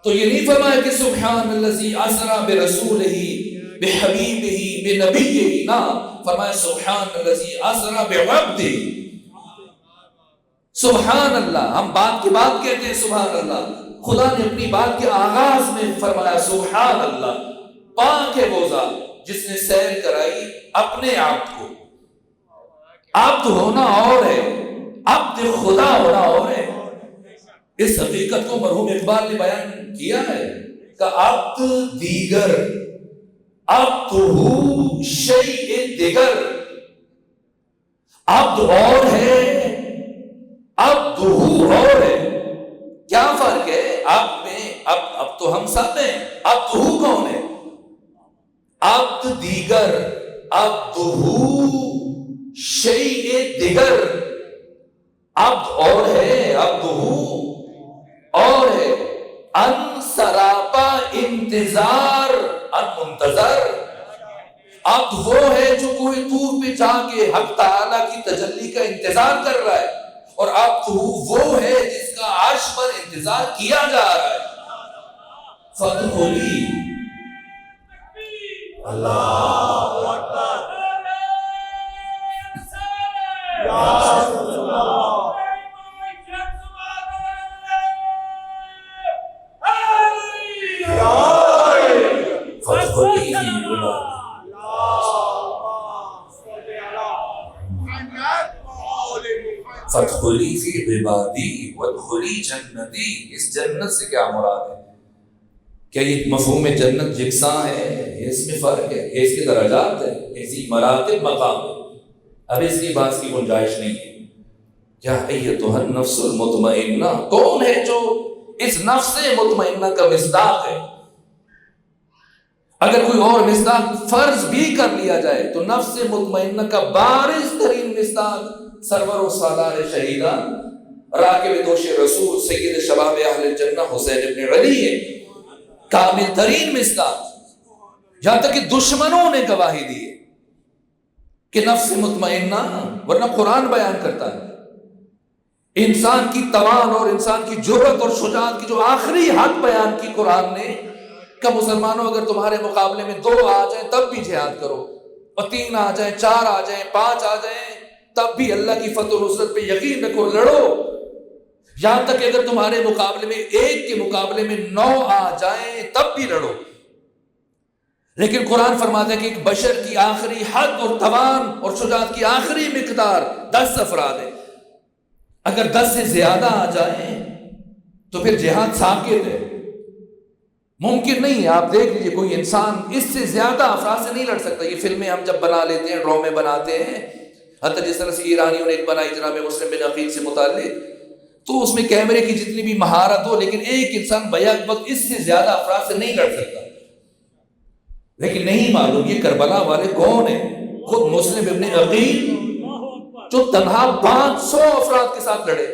A: تو یہ نہیں فرمایا کہ سبحان الذی اسری برسولہ بحبیبہ بنبیہ، نہ، فرمایا سبحان الذی اسری بعبدہ۔ سبحان اللہ، ہم بات کی بات کہتے ہیں سبحان اللہ، خدا نے اپنی بات کے آغاز میں فرمایا سبحان اللہ، پاک ہے وہ ذات جس نے سیر کرائی اپنے آپ کو۔ عبد ہونا اور ہے، عبد خدا ہونا اور ہے۔ اس حقیقت کو مرحوم اقبال نے بیان کیا ہے کہ عبد دیگر، عبدہ شیء دیگر، عبد اور ہے، عبدہ اور ہے۔ کیا فرق ہے عبد میں؟ اب تو ہم سب ہیں، عبدہ کون ہے؟ عبد دیگر، عبدہ شیء دیگر، عبد اور ہے، عبدہ اور ہے۔ ان سراپا انتظار، ان منتظر، عبد وہ ہے جو کوئی طور پہ جا کے حق تعالیٰ کی تجلی کا انتظار کر رہا ہے، اور عبد وہ ہے جس کا عرش پر انتظار کیا جا رہا ہے۔ فادخلی،
B: اللہ اکبر، یا رسول اللہ،
A: فادخلی فی فادخلی فی عبادی وادخلی جنتی۔ اس جنت سے کیا مراد ہے؟ کیا یہ مفہوم جنت یکساں ہے؟ اس میں فرق ہے، اس کے درجات ہیں، ایسی مراتب مقام ہے، اب اس کی بات کی گنجائش نہیں ہے۔ کیا ایتھا النفس المطمئنہ، کون ہے جو اس نفس مطمئنہ کا مصداق ہے؟ اگر کوئی اور مصداق فرض بھی کر لیا جائے تو نفس مطمئنہ کا بارز ترین مصداق سرور و سالار شہیدان، راکب دوش رسول، سید شباب اہل الجنہ حسین ابن علی ہے، کامل ترین مصداق۔ یہاں تک کہ دشمنوں نے گواہی دی ہے کہ نفس مطمئنہ، ورنہ قرآن بیان کرتا ہے انسان کی توان اور انسان کی جرأت اور شجاعت کی جو آخری حد بیان کی قرآن نے، کہ مسلمانوں اگر تمہارے مقابلے میں 2 آ جائیں تب بھی جہاد کرو، اور 3 آ جائیں، 4 آ جائیں، 5 آ جائیں، تب بھی اللہ کی فتح و نصرت پہ یقین رکھو، لڑو۔ یہاں تک کہ اگر تمہارے مقابلے میں 1 کے مقابلے میں 9 آ جائیں تب بھی لڑو۔ لیکن قرآن فرماتا ہے کہ ایک بشر کی آخری حد اور توان اور شجاعت کی آخری مقدار 10 افراد ہے۔ اگر 10 سے زیادہ آ جائیں تو پھر جہاد ساکت ہے، ممکن نہیں ہے۔ آپ دیکھ لیجیے کوئی انسان اس سے زیادہ افراد سے نہیں لڑ سکتا۔ یہ فلمیں ہم جب بنا لیتے ہیں، ڈرامے بناتے ہیں، حتی جس طرح سے ایرانیوں نے ایک بنائی جناب مسلم بن عقیل سے متعلق، تو اس میں کیمرے کی جتنی بھی مہارت ہو، لیکن ایک انسان بیک وقت اس سے زیادہ افراد سے نہیں لڑ سکتا۔ لیکن نہیں معلوم یہ کربلا والے کون ہیں؟ خود مسلم ابن عقیل جو تنہا 500 افراد کے ساتھ لڑے۔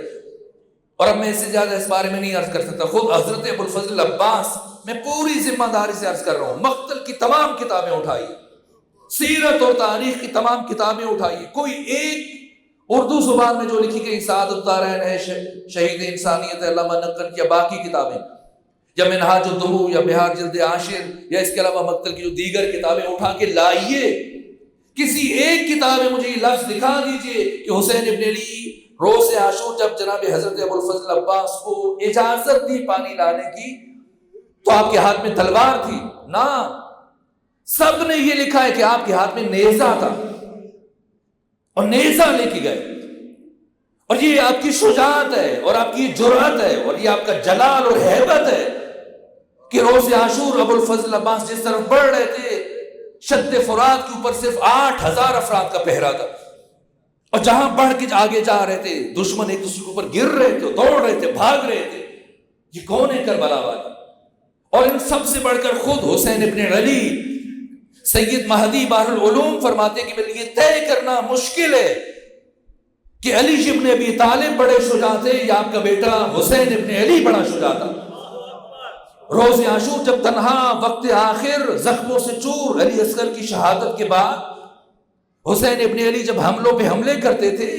A: اور اب میں اس سے زیادہ اس بارے میں نہیں عرض کر سکتا، خود حضرت ابو الفضل عباس، میں پوری ذمہ داری سے عرض کر رہا ہوں، مقتل کی تمام کتابیں اٹھائیے، سیرت اور تاریخ کی تمام کتابیں اٹھائیے، کوئی ایک اردو زبان میں جو لکھی گئی سعادت الدارین ہے، شہید انسانیت علامہ نقل یا باقی کتابیں، یا منہاج الدروح یا بہار جلد عاشر، یا اس کے علاوہ مقتل کی جو دیگر کتابیں اٹھا کے لائیے۔ کسی ایک کتاب میں مجھے یہ لفظ دکھا دیجئے کہ حسین ابن علی روز عاشور جب جناب حضرت ابو الفضل عباس کو اجازت دی پانی لانے کی تو آپ کے ہاتھ میں تلوار تھی؟ نہ، سب نے یہ لکھا ہے کہ آپ کے ہاتھ میں نیزہ تھا اور نیزہ لے کے گئے. اور یہ آپ کی شجاعت ہے اور آپ کی جرأت ہے اور یہ آپ کا جلال اور ہیبت ہے کہ روز عاشور ابو الفضل عباس جس طرف بڑھ رہے تھے، شد فرات کے اوپر صرف 8,000 افراد کا پہرا تھا، اور جہاں بڑھ کے آگے جا رہے تھے دشمن ایک دوسرے کے اوپر گر رہے تھے، دوڑ رہے تھے، بھاگ رہے تھے. یہ کون ہے کربلا والے؟ اور ان سب سے بڑھ کر خود حسین ابن علی سید مہدی بحر العلوم فرماتے کہ یہ طے کرنا مشکل ہے کہ علی ابن ابی طالب بڑے شجاع تھے یا آپ کا بیٹا حسین ابن علی بڑا شجاع تھا. روز عاشور جب تنہا وقت آخر زخموں سے چور علی اصغر کی شہادت کے بعد حسین ابن علی جب حملوں پہ حملے کرتے تھے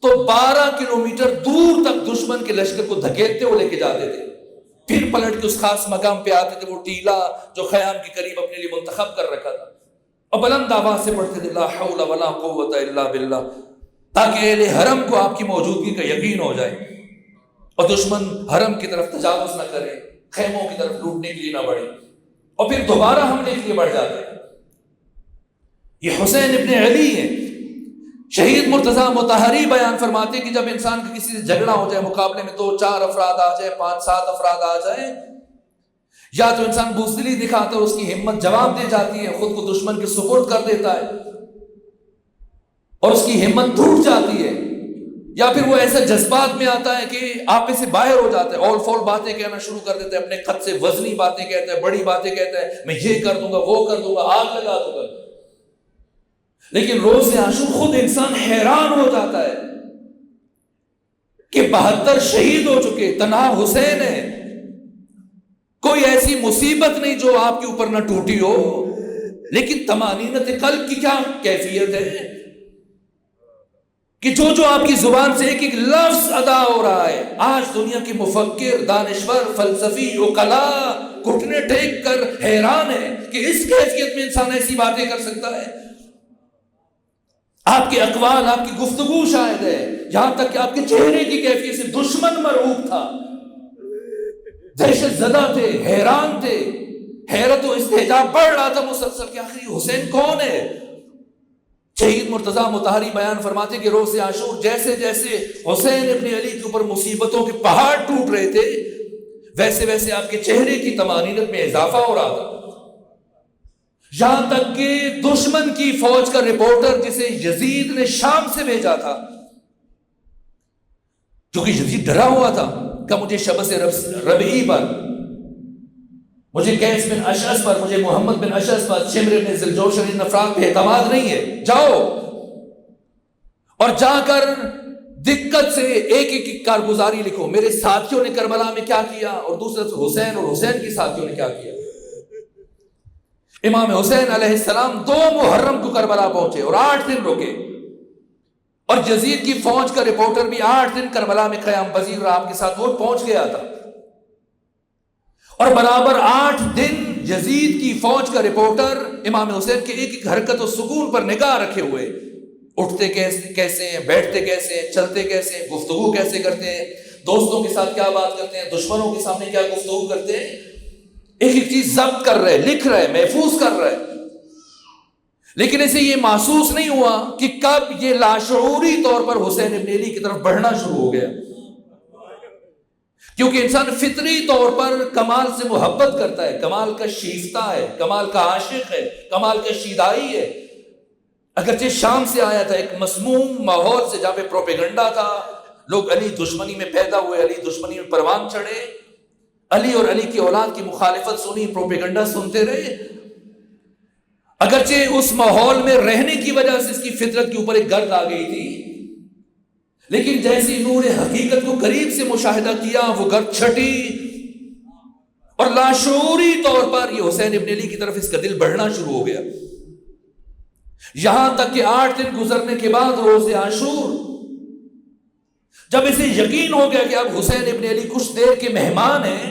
A: تو 12 کلومیٹر دور تک دشمن کے لشکر کو دھکیلتے ہوئے لے کے جاتے تھے، پھر پلٹ کے اس خاص مقام پہ آتے تھے، وہ ٹیلا جو خیام کے قریب اپنے لیے منتخب کر رکھا تھا، اور بلند آواز سے پڑھتے تھے لا حول ولا قوت الا باللہ، تاکہ اہل حرم کو آپ کی موجودگی کا یقین ہو جائے اور دشمن حرم کی طرف تجاوز نہ کرے، خیموں کی طرف لوٹنے کے لیے نہ بڑھے، اور پھر دوبارہ حملے کے لیے بڑھ جاتے ہیں. یہ حسین ابن علی ہیں. شہید مرتضیٰ مطہری بیان فرماتے کہ جب انسان کا کسی سے جھگڑا ہو جائے، مقابلے میں 2-4 افراد آ جائے، 5-7 افراد آ جائیں، یا تو انسان بزدلی دکھاتا ہے، اس کی ہمت جواب دے جاتی ہے، خود کو دشمن کے سپرد کر دیتا ہے اور اس کی ہمت ٹوٹ جاتی ہے، یا پھر وہ ایسے جذبات میں آتا ہے کہ آپے سے باہر ہو جاتا ہے، اول فول باتیں کہنا شروع کر دیتا ہے، اپنے خط سے وزنی باتیں کہتا ہے، بڑی باتیں کہتا ہے، میں یہ کر دوں گا، وہ کر دوں گا، آگ لگا دوں گا. لیکن روز عاشور خود انسان حیران ہو جاتا ہے کہ 72 شہید ہو چکے، تنہا حسین ہے، کوئی ایسی مصیبت نہیں جو آپ کے اوپر نہ ٹوٹی ہو، لیکن طمانینت قلب کی کیا کیفیت ہے کہ جو آپ کی زبان سے ایک ایک لفظ ادا ہو رہا ہے. آج دنیا کے مفکر، دانشور، فلسفی، عقلاء گھٹنے ٹیک کر حیران ہے کہ اس کیفیت میں انسان ایسی باتیں کر سکتا ہے. آپ کے اقوال، آپ کی گفتگو شاید ہے، یہاں تک کہ آپ کے چہرے کی کیفیت سے دشمن مرعوب تھا، دہشت زدہ تھے، حیران تھے، حیرت و استحجاب بڑھ رہا تھا مسلسل کہ آخر حسین کون ہے. شہید مرتضیٰ مطہری بیان فرماتے کہ روز عاشور جیسے جیسے حسین ابن علی کے اوپر مصیبتوں کے پہاڑ ٹوٹ رہے تھے، ویسے ویسے آپ کے چہرے کی طمانینت میں اضافہ ہو رہا تھا، یہاں تک کہ دشمن کی فوج کا رپورٹر جسے یزید نے شام سے بھیجا تھا، کیونکہ یزید ڈرا ہوا تھا کہ مجھے شبس ربیعی پر، مجھے قیس بن اشعث پر، مجھے محمد بن اشعث پر، شمر بن ذوالجوشن ان افراد پہ اعتماد نہیں ہے، جاؤ اور جا کر دقت سے ایک ایک کارگزاری لکھو، میرے ساتھیوں نے کربلا میں کیا کیا اور دوسرے سے حسین اور حسین کی ساتھیوں نے کیا کیا. امام حسین علیہ السلام 2 محرم کو کربلا پہنچے اور 8 دن رکے، اور یزید کی فوج کا رپورٹر بھی 8 دن کربلا میں قیام پذیر رہا، آپ کے ساتھ وہ پہنچ گیا تھا، اور برابر 8 دن یزید کی فوج کا رپورٹر امام حسین کے ایک ایک حرکت و سکون پر نگاہ رکھے ہوئے، اٹھتے کیسے ہیں، بیٹھتے کیسے ہیں، چلتے کیسے ہیں، گفتگو کیسے کرتے ہیں، دوستوں کے ساتھ کیا بات کرتے ہیں، دشمنوں کے سامنے کیا گفتگو کرتے ہیں، ایک ایک چیز ضبط کر رہے، لکھ رہے، محفوظ کر رہے. لیکن اسے یہ محسوس نہیں ہوا کہ کب یہ لاشعوری طور پر حسین ابن علی کی طرف بڑھنا شروع ہو گیا، کیونکہ انسان فطری طور پر کمال سے محبت کرتا ہے، کمال کا شیفتہ ہے، کمال کا عاشق ہے، کمال کا شیدائی ہے. اگرچہ شام سے آیا تھا، ایک مسموم ماحول سے، جہاں پہ پروپیگنڈا تھا، لوگ علی دشمنی میں پیدا ہوئے، علی دشمنی میں پروان چڑھے، علی اور علی کی اولاد کی مخالفت سنی، پروپیگنڈا سنتے رہے. اگرچہ اس ماحول میں رہنے کی وجہ سے اس کی فطرت کے اوپر ایک گرد آ گئی تھی، لیکن جیسی نور حقیقت کو قریب سے مشاہدہ کیا، وہ گرد چھٹی اور لاشعوری طور پر یہ حسین ابن علی کی طرف اس کا دل بڑھنا شروع ہو گیا. یہاں تک کہ 8 دن گزرنے کے بعد روز عاشور جب اسے یقین ہو گیا کہ اب حسین ابن علی کچھ دیر کے مہمان ہیں،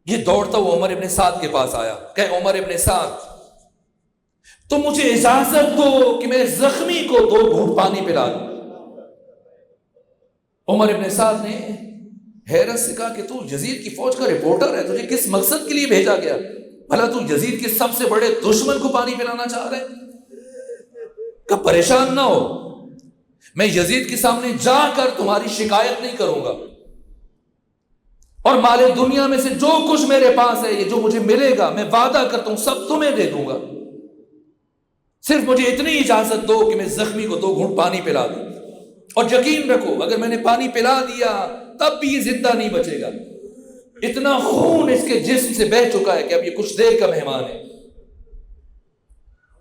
A: یہ دوڑتا ہوا عمر ابن سعد کے پاس آیا کہ عمر ابن سعد تو مجھے اجازت دو کہ میں زخمی کو 2 گھونٹ پانی پلا دوں. عمر ابن سعد نے حیرت سے کہا کہ تو یزید کی فوج کا رپورٹر ہے، تجھے کس مقصد کے لیے بھیجا گیا؟ بھلا تو یزید کے سب سے بڑے دشمن کو پانی پلانا چاہ رہے؟ کہ پریشان نہ ہو، میں یزید کے سامنے جا کر تمہاری شکایت نہیں کروں گا، اور مال دنیا میں سے جو کچھ میرے پاس ہے، یہ جو مجھے ملے گا، میں وعدہ کرتا ہوں سب تمہیں دے دوں گا، صرف مجھے اتنی اجازت دو کہ میں زخمی کو 2 گھونٹ پانی پلا دوں، اور یقین رکھو اگر میں نے پانی پلا دیا تب بھی یہ زندہ نہیں بچے گا، اتنا خون اس کے جسم سے بہہ چکا ہے کہ اب یہ کچھ دیر کا مہمان ہے۔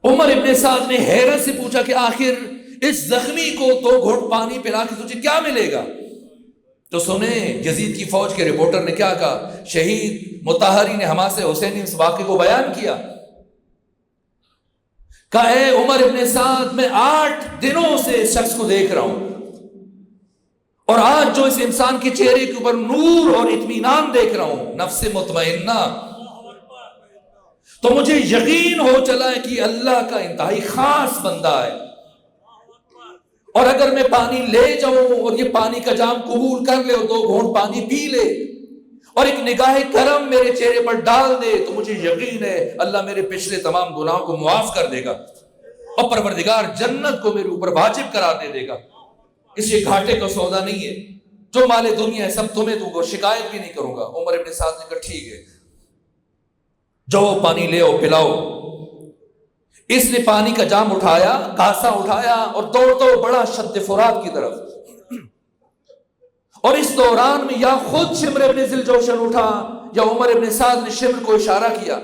A: عمر ابن سعد نے حیرت سے پوچھا کہ آخر اس زخمی کو 2 گھونٹ پانی پلا کے تجھے کیا ملے گا؟ تو سنیں یزید کی فوج کے رپورٹر نے کیا کہا، شہید مطہری نے حماس حسینی اس واقعے کو بیان کیا، کہا اے عمر ابن سعد، میں 8 دنوں سے اس شخص کو دیکھ رہا ہوں، اور آج جو اس انسان کے چہرے کے اوپر نور اور اطمینان دیکھ رہا ہوں، نفس مطمئنہ، تو مجھے یقین ہو چلا ہے کہ اللہ کا انتہائی خاص بندہ ہے، اور اگر میں پانی لے جاؤں اور یہ پانی کا جام قبول کر لے اور 2 گھونٹ پانی پی لے اور ایک نگاہ کرم میرے چہرے پر ڈال دے، تو مجھے یقین ہے اللہ میرے پچھلے تمام گناہوں کو معاف کر دے گا، اور پروردگار جنت کو میرے اوپر واجب قرار دے دے گا۔ اس یہ گھاٹے کا سودا نہیں ہے، جو مال دنیا ہے سب تمہیں دوں گا، شکایت بھی نہیں کروں گا۔ عمر ابن سعد نے کہا ٹھیک ہے، جاؤ پانی لے آؤ پلاؤ۔ اس نے پانی کا جام اٹھایا، کاسا اٹھایا اور دوڑتا ہوا بڑا شد فرات کی طرف، اور اس دوران میں یا خود شمر ابن ذوالجوشن اٹھا یا عمر ابن سعد نے شمر کو اشارہ کیا۔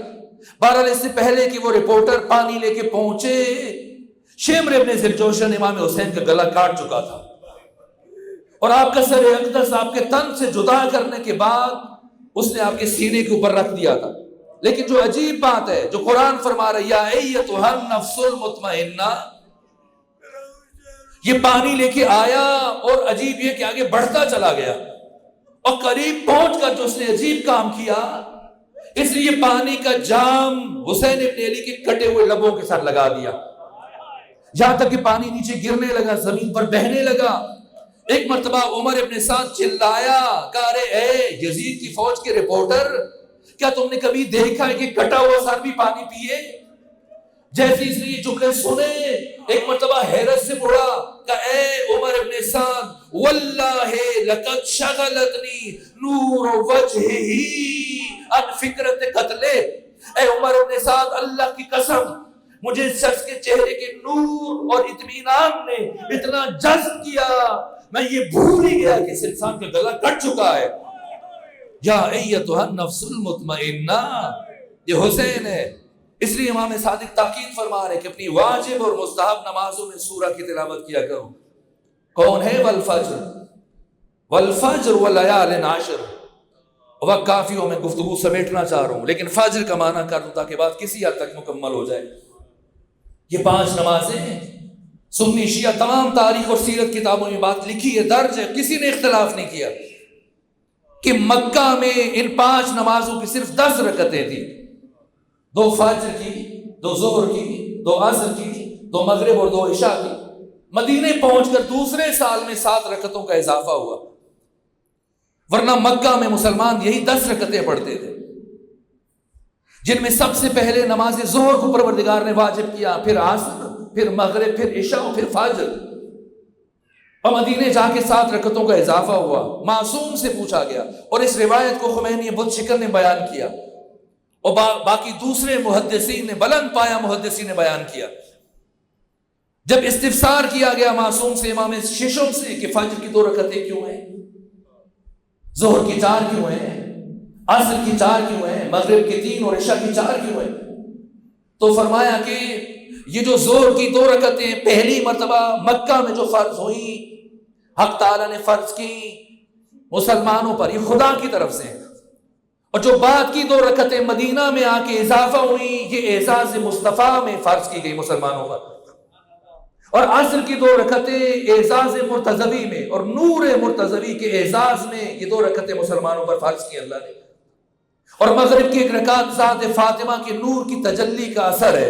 A: بہرحال اس سے پہلے کہ وہ رپورٹر پانی لے کے پہنچے، شمر ابن ذوالجوشن امام حسین کا گلا کاٹ چکا تھا، اور آپ کا سر اقدس آپ کے تن سے جدا کرنے کے بعد اس نے آپ کے سینے کے اوپر رکھ دیا تھا۔ لیکن جو عجیب بات ہے، جو قرآن فرما رہا ہے یا ایتھا النفس المطمئنہ، یہ پانی لے کے آیا اور عجیب یہ کہ آگے بڑھتا چلا گیا، اور قریب پہنچ کر جو اس نے عجیب کام کیا، اس لیے پانی کا جام حسین ابن علی کے کٹے ہوئے لبوں کے ساتھ لگا دیا، یہاں تک کہ پانی نیچے گرنے لگا، زمین پر بہنے لگا۔ ایک مرتبہ عمر ابن سعد چلایا، کہا ارے اے یزید کی فوج کے رپورٹر، کیا تم نے کبھی دیکھا ہے کہ کٹا ہوا سر بھی پانی پیے؟ جیسے اس نے یہ جملے سنے، ایک مرتبہ حیرت سے بولا کہ اے عمر ابن سعد، واللہ لقد شغلتنی نور وجہہ عن فکرت قتلہ، اے عمر ابن سعد اللہ کی قسم، مجھے اس شخص کے چہرے کے نور اور اطمینان نے اتنا جذب کیا، میں یہ بھول ہی گیا کہ اس انسان کا گلا کٹ چکا ہے۔ یا ایتھا النفس المطمئنہ، یہ حسین ہے۔ اس لیے امام صادق تاکید فرما رہے کہ اپنی واجب اور مستحب نمازوں میں سورہ کی تلاوت کیا کرو۔ کون ہے؟ والفجر والفجر ولیال عشر۔ وقت کافی ہو، میں گفتگو سمیٹنا چاہ رہا ہوں، لیکن فجر کا معنی کر دوں تاکہ بات کسی حد تک مکمل ہو جائے۔ یہ 5 نمازیں سنی شیعہ تمام تاریخ اور سیرت کتابوں میں بات لکھی ہے، درج ہے، کسی نے اختلاف نہیں کیا کہ مکہ میں ان 5 نمازوں کی صرف 10 رکعتیں تھیں، 2 فجر کی، 2 ظہر کی، 2 عصر کی، 2 مغرب اور 2 عشاء کی۔ مدینے پہنچ کر دوسرے سال میں 7 رکعتوں کا اضافہ ہوا، ورنہ مکہ میں مسلمان یہی 10 رکعتیں پڑھتے تھے، جن میں سب سے پہلے نماز ظہر کو پروردگار نے واجب کیا، پھر عصر، پھر مغرب، پھر عشاء، پھر فجر، اور مدینے جا کے 7 رکعتوں کا اضافہ ہوا۔ معصوم سے پوچھا گیا، اور اس روایت کو خمینی بت شکن نے بیان کیا، اور باقی دوسرے محدثین نے، بلند پایا محدثین نے بیان کیا۔ جب استفسار کیا گیا معصوم سے، امام ششم سے، کہ فجر کی 2 رکعتیں کیوں ہیں، ظہر کی 4 کیوں ہیں، عصر کی 4 کیوں ہیں، مغرب کی 3 اور عشاء کی 4 کیوں ہیں، تو فرمایا کہ یہ جو ظہر کی 2 رکعتیں پہلی مرتبہ مکہ میں جو فرض ہوئی، حق تعالیٰ نے فرض کی مسلمانوں پر، یہ خدا کی طرف سے، اور جو بعد کی 2 رکعتیں مدینہ میں آ کے اضافہ ہوئی، یہ اعزاز مصطفیٰ میں فرض کی گئی مسلمانوں پر، اور عصر کی 2 رکعتیں اعزاز مرتضوی میں اور نور مرتضوی کے اعزاز میں یہ 2 رکعتیں مسلمانوں پر فرض کی اللہ نے، اور مغرب کی 1 رکعت ذات فاطمہ کے نور کی تجلی کا اثر ہے،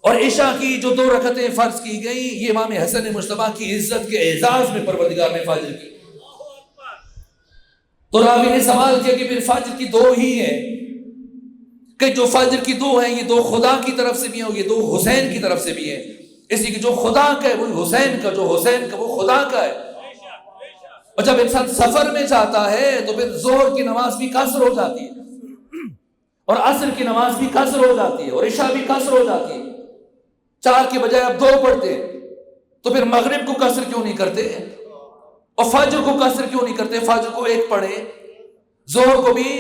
A: اور عشاء کی جو 2 رکعتیں فرض کی گئی، یہ امام حسن مجتبیٰ کی عزت کے اعزاز میں پروردگار نے فاضل کی۔ تو راوی نے سوال کیا کہ پھر فجر کی دو ہی ہیں کہ جو فجر کی دو ہیں یہ دو خدا کی طرف سے بھی ہیں اور یہ دو حسین کی طرف سے بھی ہیں، اس لیے کہ جو خدا کا ہے وہ حسین کا، جو حسین کا وہ خدا کا ہے۔ اور جب انسان سفر میں جاتا ہے تو پھر ظہر کی نماز بھی قصر ہو جاتی ہے اور عصر کی نماز بھی قصر ہو جاتی ہے اور عشاء بھی قصر ہو جاتی ہے، 4 کے بجائے اب 2 پڑھتے ہیں، تو پھر مغرب کو قصر کیوں نہیں کرتے اور فجر کو قصر کیوں نہیں کرتے؟ فجر کو 1 پڑھے، ظہر کو بھی،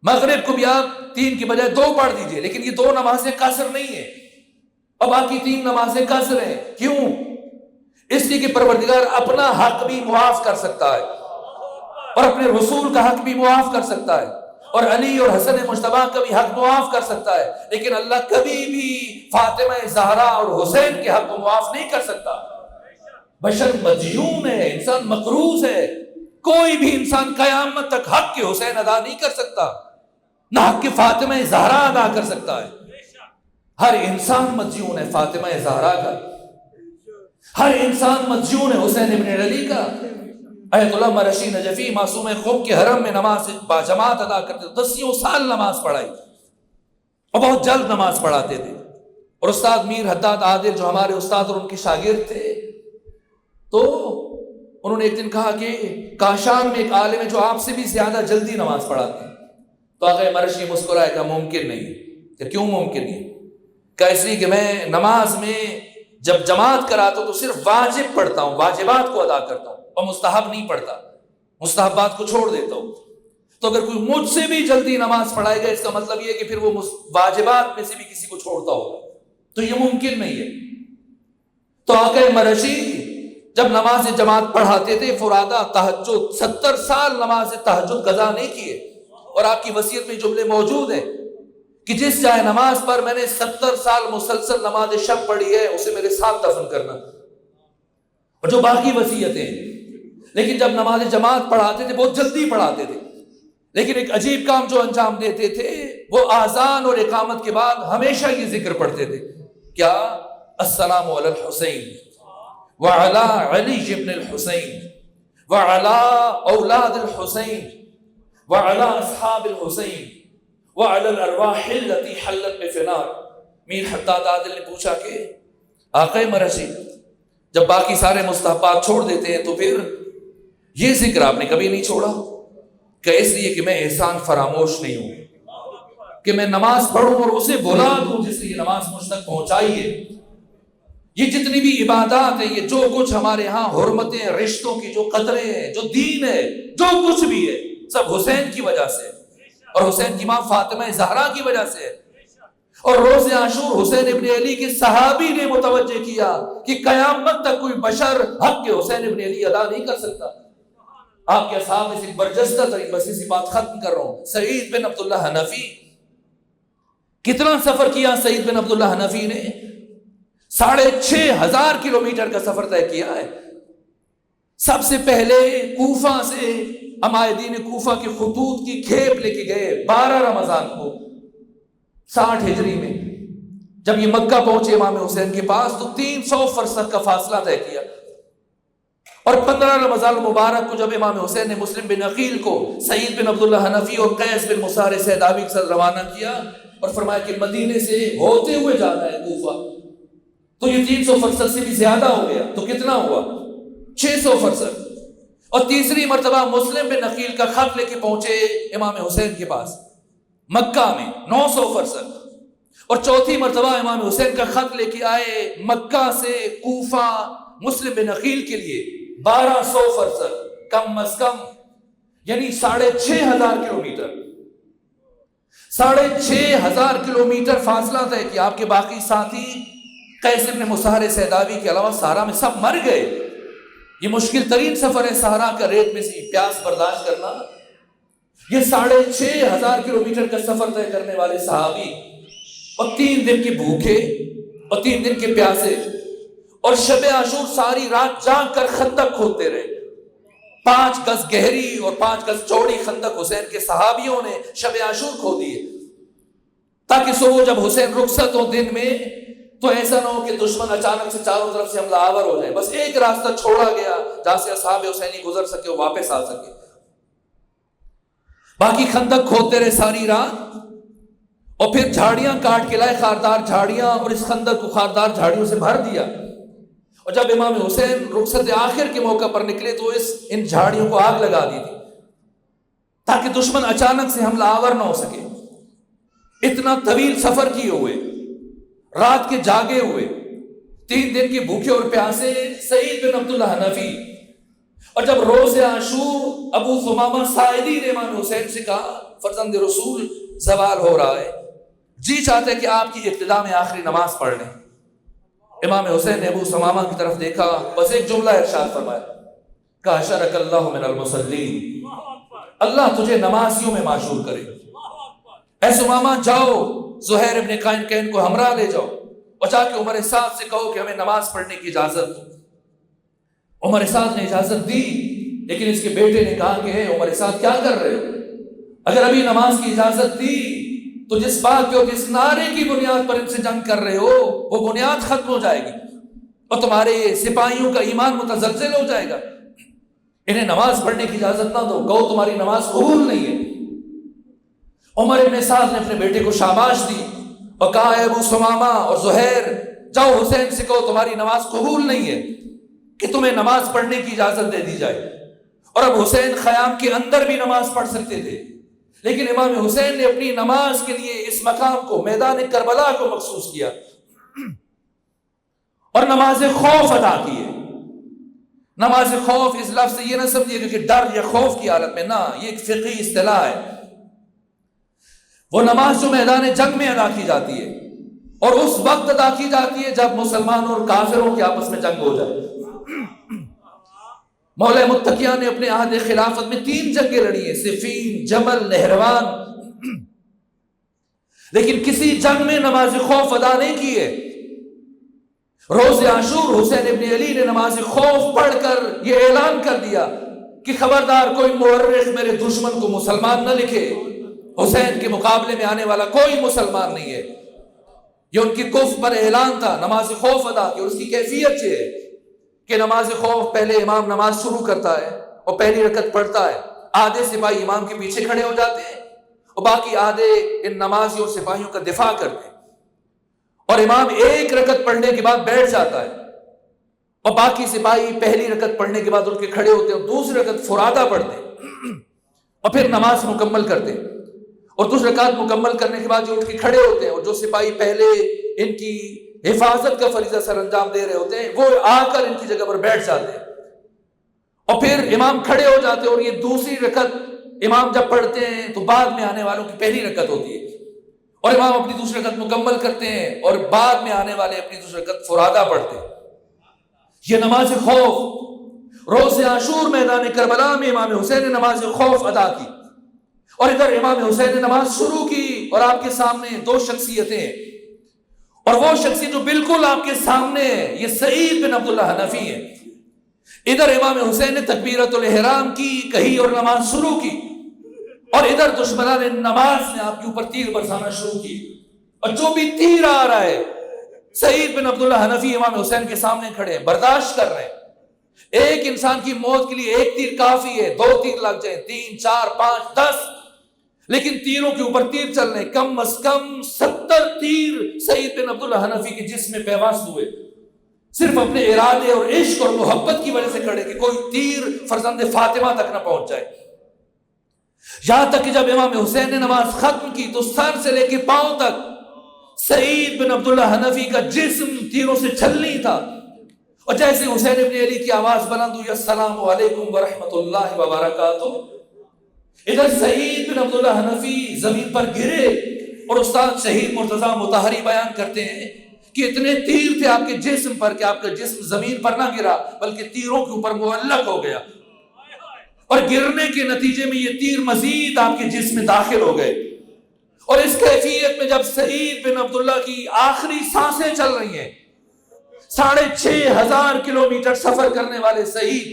A: مغرب کو بھی آپ 3 کے بجائے 2 پڑھ دیجئے، لیکن یہ 2 نمازیں قصر نہیں ہیں اور باقی 3 نمازیں قصر ہیں۔ کیوں؟ اس لیے کہ پروردگار اپنا حق بھی معاف کر سکتا ہے اور اپنے رسول کا حق بھی معاف کر سکتا ہے اور علی اور حسن مجتبی کا بھی حق معاف کر سکتا ہے، لیکن اللہ کبھی بھی فاطمہ زہرا اور حسین کے حق کو معاف نہیں کر سکتا۔ بشر مدیون ہے، انسان مقروض ہے، کوئی بھی انسان قیامت تک حق کے حسین ادا نہیں کر سکتا، نہ حق کے فاطمہ زہرا ادا کر سکتا ہے۔ ہر انسان مدیون ہے فاطمہ زہرا کا، ہر انسان مدیون ہے حسین ابن علی کا۔ ایت اللہ مرشی نجفی معصوم خوب کے حرم میں نماز باجماعت ادا کرتے، 10 سال نماز پڑھائی اور بہت جلد نماز پڑھاتے تھے۔ اور استاد میر حداد عادل جو ہمارے استاد اور ان کے شاگرد تھے، تو انہوں نے ایک دن کہا کہ کاشان میں ایک عالم ہے جو آپ سے بھی زیادہ جلدی نماز پڑھاتے ہیں۔ تو آقا مرشی مسکرائے، کہا ممکن نہیں۔ کہ کیوں ممکن نہیں؟ کہ اس لیے کہ میں نماز میں جب جماعت کراتا ہوں تو صرف واجب پڑھتا ہوں، واجبات کو ادا کرتا ہوں اور مستحب نہیں پڑھتا، مستحبات کو چھوڑ دیتا ہوں۔ تو اگر کوئی مجھ سے بھی جلدی نماز پڑھائے گا اس کا مطلب یہ ہے کہ پھر وہ واجبات میں سے بھی کسی کو چھوڑتا ہوگا، تو یہ ممکن نہیں ہے۔ تو آقا مرشی جب نماز جماعت پڑھاتے تھے فرادہ تہجد، 70 سال نماز تہجد قضا نہیں کیے، اور آپ کی وصیت میں جملے موجود ہیں کہ جس جائے نماز پر میں نے 70 سال مسلسل نماز شب پڑھی ہے اسے میرے ساتھ دفن کرنا، اور جو باقی وصیتیں۔ لیکن جب نماز جماعت پڑھاتے تھے بہت جلدی پڑھاتے تھے، لیکن ایک عجیب کام جو انجام دیتے تھے، وہ آذان اور اقامت کے بعد ہمیشہ یہ ذکر پڑھتے تھے، کیا؟ السلام علی الحسین وعلی علی ابن الحسین وعلی اولاد الحسین وعلی اصحاب الحسین وعلی الارواح التي حلت بفنار۔ میر حداد عادل نے پوچھا کہ آقا مرشی جب باقی سارے مستحبات چھوڑ دیتے ہیں تو پھر یہ ذکر آپ نے کبھی نہیں چھوڑا؟ کہ اس لیے کہ میں احسان فراموش نہیں ہوں کہ میں نماز پڑھوں اور اسے بھلا دوں جس نے یہ نماز مجھ تک پہنچائی ہے۔ یہ جتنی بھی عبادات ہیں، یہ جو کچھ ہمارے ہاں حرمتیں، رشتوں کی جو قدریں ہیں، جو دین ہے، جو کچھ بھی ہے، سب حسین کی وجہ سے اور حسین کی ماں فاطمہ زہرا کی وجہ سے۔ اور روز عاشور حسین ابن علی کے صحابی نے متوجہ کیا کہ قیامت تک کوئی بشر حق کے حسین ابن علی ادا نہیں کر سکتا۔ آپ کے اصحاب میں سے برجستہ ترین، بس اسی بات ختم کر رہا ہوں، سعید بن عبداللہ حنفی۔ کتنا سفر کیا سعید بن عبداللہ حنفی نے؟ 6,500 کلومیٹر کا سفر طے کیا ہے۔ سب سے پہلے کوفہ سے عمائدین کوفہ کے خطوط کی کھیپ لے کے گئے 12 رمضان کو 60 ہجری میں۔ جب یہ مکہ پہنچے امام حسین کے پاس تو 300 فرسخ کا فاصلہ طے کیا، اور 15 رمضان المبارک کو جب امام حسین نے مسلم بن عقیل کو سعید بن عبداللہ حنفی اور قیس بن مسار سیدابی کے ساتھ روانہ کیا اور فرمایا کہ مدینے سے ہوتے ہوئے جانا ہے کوفہ، تو یہ 300 فرسخ سے بھی زیادہ ہو گیا، تو کتنا ہوا؟ 600 فرسخ۔ اور تیسری مرتبہ مسلم بن عقیل کا خط لے کے پہنچے امام حسین کے پاس مکہ میں 900 فرسخ، اور چوتھی مرتبہ امام حسین کا خط لے کے آئے مکہ سے کوفہ مسلم بن عقیل کے لیے 1200 فرسخ، کم از کم یعنی 6,500 کلومیٹر، 6,500 کلومیٹر فاصلہ طے کیا۔ آپ کے باقی ساتھی قیس بن مسہر سیدابی کے علاوہ صحرا میں سب مر گئے۔ یہ مشکل ترین سفر ہے صحرا کا، ریت میں سے پیاس برداشت کرنا۔ یہ 6,500 کلومیٹر کا سفر طے کرنے والے صحابی، اور 3 دن کے بھوکے اور 3 دن کے پیاسے، اور شب عاشور ساری رات جاگ کر خندق کھودتے رہے۔ 5 گز گہری اور 5 گز چوڑی خندق حسین کے صحابیوں نے شب عاشور کھود دیے، تاکہ صبح جب حسین رخصت ہو دن میں تو ایسا نہ ہو کہ دشمن اچانک سے چاروں طرف سے حملہ آور ہو جائے۔ بس ایک راستہ چھوڑا گیا جہاں سے اصحاب حسینی گزر سکے اور واپس آ سکے۔ باقی خندق کھودتے رہے ساری رات، اور پھر جھاڑیاں کاٹ کے لائے، خاردار جھاڑیاں، اور اس خندق کو خاردار جھاڑیوں سے بھر دیا۔ اور جب امام حسین رخصت آخر کے موقع پر نکلے تو ان جھاڑیوں کو آگ لگا دی تھی تاکہ دشمن اچانک سے حملہ آور نہ ہو سکے۔ اتنا طویل سفر کیے ہوئے، رات کے جاگے ہوئے، 3 دن کے بھوکے اور پیاسے سعید بن عبداللہ حنفی، اور جب روز عاشور ابو ثمامہ ساعدی نے امام حسین سے کہا فرزند رسول زوال ہو رہا ہے، جی چاہتے کہ آپ کی ابتدا میں آخری نماز پڑھ لیں۔ امام حسین نے ابو ثمامہ کی طرف دیکھا، بس ایک جملہ ارشاد فرمایا، کہا شرک اللہ من المصلین، اللہ تجھے نمازیوں میں معشور کرے۔ اے ثمامہ جاؤ زہیر ابن قینقین کو ہمراہ لے جاؤ اور جا کے عمر سعد سے کہو کہ ہمیں نماز پڑھنے کی اجازت دو۔ عمر سعد نے اجازت دی، لیکن اس کے بیٹے نے کہا کہ عمر سعد کیا کر رہے ہو؟ اگر ابھی نماز کی اجازت دی تو جس بات پہ جس نعرے کی بنیاد پر ان سے جنگ کر رہے ہو وہ بنیاد ختم ہو جائے گی اور تمہارے سپاہیوں کا ایمان متزلزل ہو جائے گا۔ انہیں نماز پڑھنے کی اجازت نہ دو، کہو تمہاری نماز قبول نہیں ہے۔ عمر ابن سعد نے اپنے بیٹے کو شاباش دی اور کہا اے ابو ثمامہ اور زہیر جاؤ حسین سے کہو تمہاری نماز قبول نہیں ہے کہ تمہیں نماز پڑھنے کی اجازت دے دی جائے۔ اور اب حسین خیام کے اندر بھی نماز پڑھ سکتے تھے، لیکن امام حسین نے اپنی نماز کے لیے اس مقام کو میدان کربلا کو مخصوص کیا اور نماز خوف ادا کی ہے۔ نماز خوف اس لفظ سے یہ نہ سمجھیے کہ ڈر یا خوف کی حالت میں، نہ، یہ ایک فقہی اصطلاح ہے۔ وہ نماز جو میدان جنگ میں ادا کی جاتی ہے اور اس وقت ادا کی جاتی ہے جب مسلمانوں اور کافروں کے آپس میں جنگ ہو جائے۔ مولا متقیہ نے اپنے عہد خلافت میں 3 جنگیں لڑی ہیں، صفین، جمل، نہروان، لیکن کسی جنگ میں نماز خوف ادا نہیں کی ہے۔ روز عاشور حسین ابن علی نے نماز خوف پڑھ کر یہ اعلان کر دیا کہ خبردار کوئی مورخ میرے دشمن کو مسلمان نہ لکھے، حسین کے مقابلے میں آنے والا کوئی مسلمان نہیں ہے۔ یہ ان کی کفر پر اعلان تھا، نماز خوف ادا کی۔ اور اس کی کیفیت یہ ہے کہ نماز خوف پہلے امام نماز شروع کرتا ہے اور پہلی رکعت پڑھتا ہے، آدھے سپاہی امام کے پیچھے کھڑے ہو جاتے ہیں اور باقی آدھے ان نمازیوں اور سپاہیوں کا دفاع کرتے ہیں، اور امام ایک رکعت پڑھنے کے بعد بیٹھ جاتا ہے اور باقی سپاہی پہلی رکعت پڑھنے کے بعد اٹھ کے کھڑے ہوتے ہیں اور دوسری رکعت فرادہ پڑھتے ہیں اور پھر نماز مکمل کرتے ہیں، اور دوسری رکعت مکمل کرنے کے بعد جو اٹھ کے کھڑے ہوتے ہیں اور جو سپاہی پہلے ان کی حفاظت کا فریضہ سر انجام دے رہے ہوتے ہیں وہ آ کر ان کی جگہ پر بیٹھ جاتے ہیں، اور پھر امام کھڑے ہو جاتے ہیں، اور یہ دوسری رکعت امام جب پڑھتے ہیں تو بعد میں آنے والوں کی پہلی رکعت ہوتی ہے، اور امام اپنی دوسری رکعت مکمل کرتے ہیں اور بعد میں آنے والے اپنی دوسری رکعت فرادہ پڑھتے ہیں۔ یہ نماز خوف روز عاشور میدان کربلا میں امام حسین نے نماز خوف ادا کی، اور ادھر امام حسین نے نماز شروع کی اور آپ کے سامنے 2 شخصیتیں ہیں، اور وہ شخصیت جو بالکل آپ کے سامنے ہے یہ سعید بن عبداللہ حنفی ہے۔ ادھر امام حسین نے تکبیرۃ الاحرام کی، کہی اور نماز شروع کی، اور ادھر دشمنان نماز نے آپ کے اوپر تیر برسانا شروع کی، اور جو بھی تیر آ رہا ہے سعید بن عبداللہ حنفی امام حسین کے سامنے کھڑے ہیں، برداشت کر رہے ہیں۔ ایک انسان کی موت کے لیے 1 تیر کافی ہے، 2 تیر لگ جائیں، 3، 4، 5، 10، لیکن تیروں کے اوپر تیر چل رہے، کم از کم 70 تیر سعید بن عبداللہ حنفی کے جسم میں پیوست ہوئے، صرف اپنے ارادے اور عشق اور محبت کی وجہ سے کھڑے کہ کوئی تیر فرزند فاطمہ تک نہ پہنچ جائے۔ یہاں تک کہ جب امام حسین نے نماز ختم کی تو سر سے لے کے پاؤں تک سعید بن عبداللہ حنفی کا جسم تیروں سے چھلنی تھا، اور جیسے حسین ابن علی کی آواز بلند ہوئی السلام علیکم ورحمۃ اللہ وبرکاتہ، ادھر سعید بن عبداللہ حنفی زمین پر گرے، اور استاد شہید مرتضیٰ مطہری بیان کرتے ہیں کہ اتنے تیر تھے آپ کے جسم پر کہ آپ کا جسم زمین پر نہ گرا بلکہ تیروں کے اوپر معلق ہو گیا، اور گرنے کے نتیجے میں یہ تیر مزید آپ کے جسم میں داخل ہو گئے۔ اور اس کیفیت میں جب سعید بن عبداللہ کی آخری سانسیں چل رہی ہیں، 6500 کلومیٹر سفر کرنے والے سعید،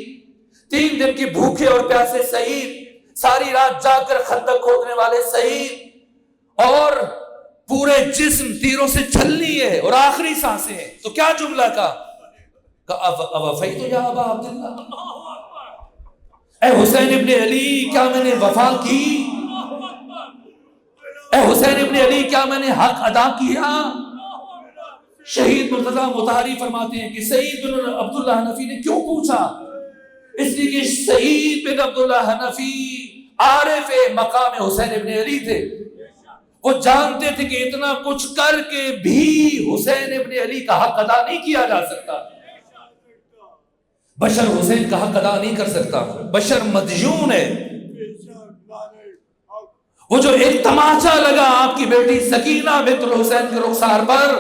A: 3 دن کے بھوکے اور پیاسے سعید، ساری رات جا کر خندق کھودنے والے سعید، اور پورے جسم تیروں سے چھلنی ہے اور آخری سانسیں ہیں، تو کیا جملہ کہا اوفیت یا ابا عبداللہ، اے حسین ابن علی کیا میں نے وفا کی؟ اے حسین ابن علی کیا میں نے حق ادا کیا؟ شہید مرتضیٰ مطہری فرماتے ہیں کہ سعید بن عبداللہ حنفی نے کیوں پوچھا؟ اس لیے کہ سعید بن عبداللہ حنفی عارف مقام حسین ابن علی تھے. وہ جانتے تھے کہ اتنا کچھ کر کے بھی حسین ابن علی کا حق ادا نہیں کیا جا سکتا. بشر حسین کا حق ادا نہیں کر سکتا. بشر مدیون ہے. وہ جو ایک تماچا لگا آپ کی بیٹی سکینہ بنت الحسین کے رخسار پر،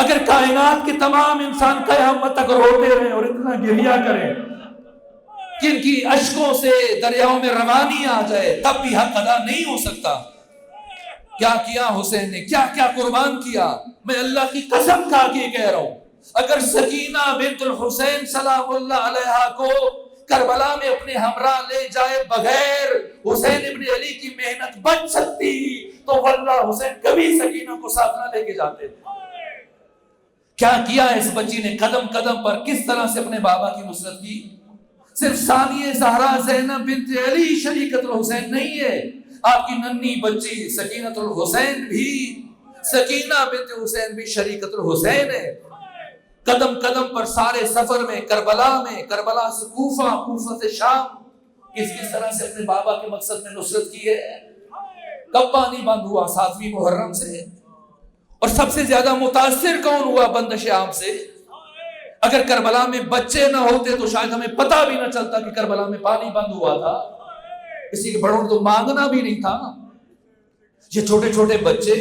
A: اگر کائنات کے تمام انسان قیامت تک روتے رہے اور اتنا گریہ کریں کہ ان کی اشکوں سے دریاؤں میں روانی آ جائے، تب بھی حق ادا نہیں ہو سکتا. کیا کیا حسین نے، کیا کیا قربان کیا. میں اللہ کی قسم کھا کے کہہ رہا ہوں، اگر سکینہ بنت الحسین سلام اللہ علیہا کو کربلا میں اپنے ہمراہ لے جائے بغیر حسین ابن علی کی محنت بچ سکتی تو واللہ حسین کبھی سکینہ کو ساتھ نہ لے کے جاتے. کیا کیا اس بچی نے، قدم قدم پر کس طرح سے اپنے بابا کی نصرت کی. صرف ثانیہ زہرا زینب بنت علی شریکت الحسین نہیں ہے، آپ کی ننھی بچی سکینت الحسین بھی، سکینہ بنت حسین بھی شریکت الحسین ہے. قدم قدم پر سارے سفر میں، کربلا سے کوفہ، کوفہ سے شام، کس طرح سے اپنے بابا کے مقصد میں نصرت کی ہے. کب پانی بند ہوا؟ 7ویں محرم سے. اور سب سے زیادہ متاثر کون ہوا بندش عام سے؟ اگر کربلا میں بچے نہ ہوتے تو شاید ہمیں پتہ بھی نہ چلتا کہ کربلا میں پانی بند ہوا تھا. کسی کے بڑوں تو مانگنا بھی نہیں تھا. یہ چھوٹے چھوٹے بچے،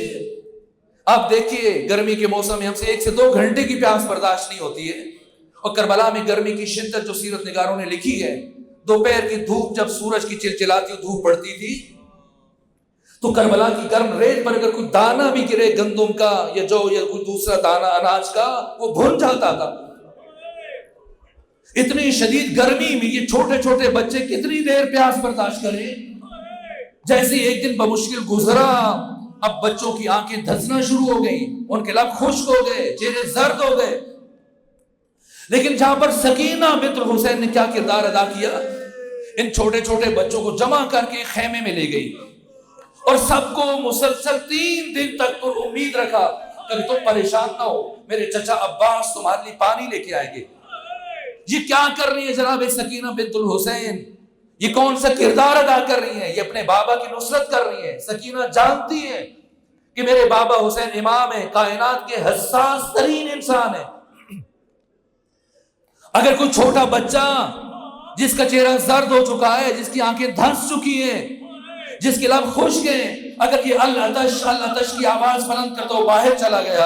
A: آپ دیکھیے گرمی کے موسم میں ہم سے 1 سے 2 گھنٹے کی پیاس برداشت نہیں ہوتی ہے، اور کربلا میں گرمی کی شدت جو سیرت نگاروں نے لکھی ہے، دوپہر کی دھوپ جب سورج کی چلچلاتی دھوپ پڑتی تھی تو کربلا کی گرم ریت پر اگر کوئی دانہ بھی گرے گندم کا یا جو یا کوئی دوسرا دانہ اناج کا، وہ بھن جاتا تھا. اتنی شدید گرمی میں یہ چھوٹے چھوٹے بچے کتنی دیر پیاس برداشت کریں. جیسے ایک دن بمشکل گزرا، اب بچوں کی آنکھیں دھنسنا شروع ہو گئیں، ان کے لب خشک ہو گئے، چہرے زرد ہو گئے. لیکن جہاں پر سکینہ بنت الحسین نے کیا کردار ادا کیا، ان چھوٹے چھوٹے بچوں کو جمع کر کے خیمے میں لے گئی اور سب کو مسلسل 3 دن تک پر امید رکھا کہ تم پریشان نہ ہو، میرے چچا عباس تمہارے لیے پانی لے کے آئیں گے. یہ کیا کر رہی ہے جناب سکینہ بنت الحسین؟ یہ کون سا کردار ادا کر رہی ہیں؟ یہ اپنے بابا کی نصرت کر رہی ہیں. سکینہ جانتی ہے کہ میرے بابا حسین امام ہے، کائنات کے حساس ترین انسان ہے. اگر کوئی چھوٹا بچہ جس کا چہرہ زرد ہو چکا ہے، جس کی آنکھیں دھنس چکی ہیں، جس کے لب خشک ہیں، اگر یہ العطش کی آواز بلند کرتا ہو باہر چلا گیا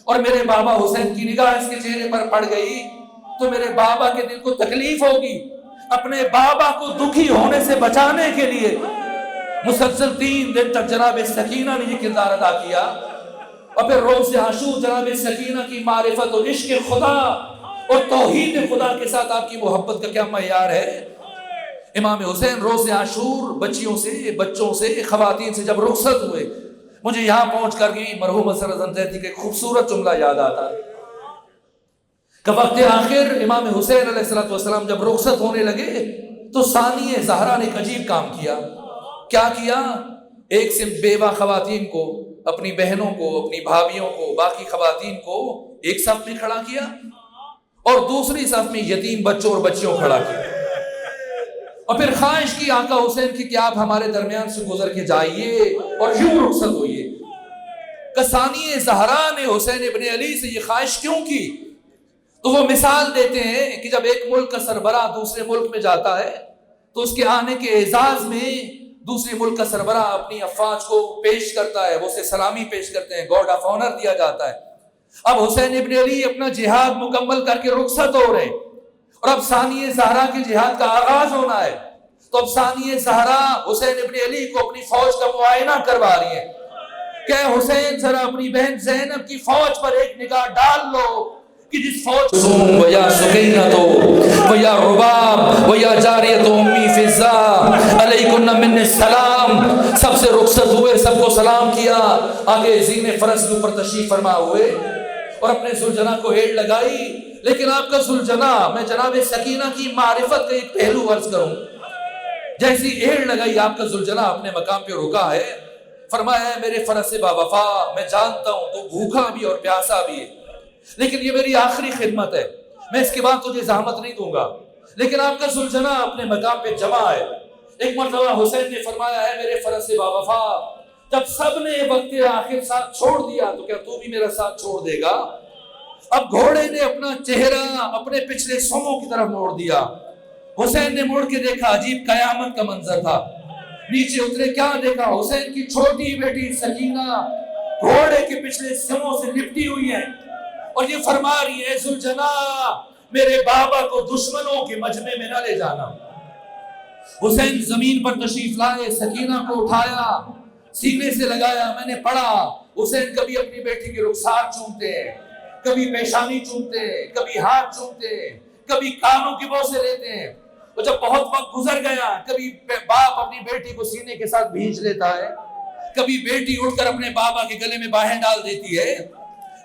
A: اور میرے بابا حسین کی نگاہ اس کے چہرے پر پڑ گئی تو میرے بابا کے دل کو تکلیف ہوگی. اپنے بابا کو دکھی ہونے سے بچانے کے لیے مسلسل 3 دن تک جناب سکینہ نے یہ کردار ادا کیا. اور پھر روز عاشور جناب سکینہ کی معرفت اور عشق خدا اور توحید خدا کے ساتھ آپ کی محبت کا کیا معیار ہے. امام حسین روز عاشور بچیوں سے، بچوں سے، خواتین سے جب رخصت ہوئے، مجھے یہاں پہنچ کر بھی مرحوم اثر زنجیتی کا ایک خوبصورت جملہ یاد آتا کہ وقت آخر امام حسین علیہ السلام جب رخصت ہونے لگے تو ثانیہ زہرا نے ایک عجیب کام کیا. کیا کیا؟ ایک سے بیوہ خواتین کو، اپنی بہنوں کو، اپنی بھابھیوں کو، باقی خواتین کو ایک صف میں کھڑا کیا اور دوسری صف میں یتیم بچوں اور بچیوں کھڑا کیا، اور پھر خواہش کی آقا حسین کی کہ آپ ہمارے درمیان سے گزر کے جائیے اور یوں رخصت ہوئیے. ثانیہ زہرا نے حسین ابن علی سے یہ خواہش کیوں کی؟ تو وہ مثال دیتے ہیں کہ جب ایک ملک کا سربراہ دوسرے ملک میں جاتا ہے تو اس کے آنے کے اعزاز میں دوسرے ملک کا سربراہ اپنی افواج کو پیش کرتا ہے، وہ اسے سلامی پیش کرتے ہیں، گارڈ آف آنر دیا جاتا ہے. اب حسین ابن علی اپنا جہاد مکمل کر کے رخصت ہو رہے اور اب ثانیہ زہرا کے جہاد کا آغاز ہونا ہے. تو اب ثانیہ زہرا حسین ابن علی کو اپنی فوج کا معائنہ کروا رہی ہے کہ حسین ذرا اپنی بہن زینب کی فوج پر ایک نگاہ ڈال لو کہ جس فوج ویا سکینۃ ویا رباب ویا جاریۃ امی فضا علیکن من السلام، سب سے رخصت ہوئے، سب کو سلام کیا، آگے زین فرس کے اوپر تشریف فرما ہوئے اور اپنے ذوالجناح کو ہیڈ لگائی. لیکن آپ کا ذوالجناح، میں جناب سکینہ کی معرفت کا ایک پہلو عرض کروں، جیسی ایڑ لگائی آپ کا ذوالجناح اپنے مقام پہ رکا ہے فرمایا ہے میرے فرس با وفا، میں جانتا ہوں تو بھوکا بھی اور پیاسا بھی ہے، لیکن یہ میری آخری خدمت ہے، میں اس کے بعد تجھے زحمت نہیں دوں گا، لیکن آپ کا ذوالجناح اپنے مقام پہ جمع ہے۔ ایک مرتبہ حسین نے فرمایا ہے میرے فرس با وفا، جب سب نے وقت آخر ساتھ چھوڑ دیا تو کیا تو بھی میرا ساتھ چھوڑ دے گا؟ اب گھوڑے نے اپنا چہرہ اپنے پچھلے سموں کی طرف موڑ دیا۔ حسین نے مڑ کے دیکھا، عجیب قیامت کا منظر تھا۔ نیچے اترے، کیا دیکھا؟ حسین کی چھوٹی بیٹی سکینہ گھوڑے کے پچھلے سموں سے لپٹی ہوئی ہے اور یہ فرما رہی ہے ذوالجناح میرے بابا کو دشمنوں کے مجمع میں نہ لے جانا۔ حسین زمین پر تشریف لائے، سکینہ کو اٹھایا، سینے سے لگایا۔ میں نے پڑھا حسین کبھی اپنی بیٹی کے رخسار چومتے ہیں، کبھی پیشانی چومتے ہیں، کبھی ہاتھ چومتے ہیں، کبھی کانوں کی بوسے لیتے ہیں۔ اور جب بہت وقت گزر گیا، کبھی باپ اپنی بیٹی کو سینے کے ساتھ بھینچ لیتا ہے، کبھی بیٹی اٹھ کر اپنے بابا کے گلے میں باہیں ڈال دیتی ہے۔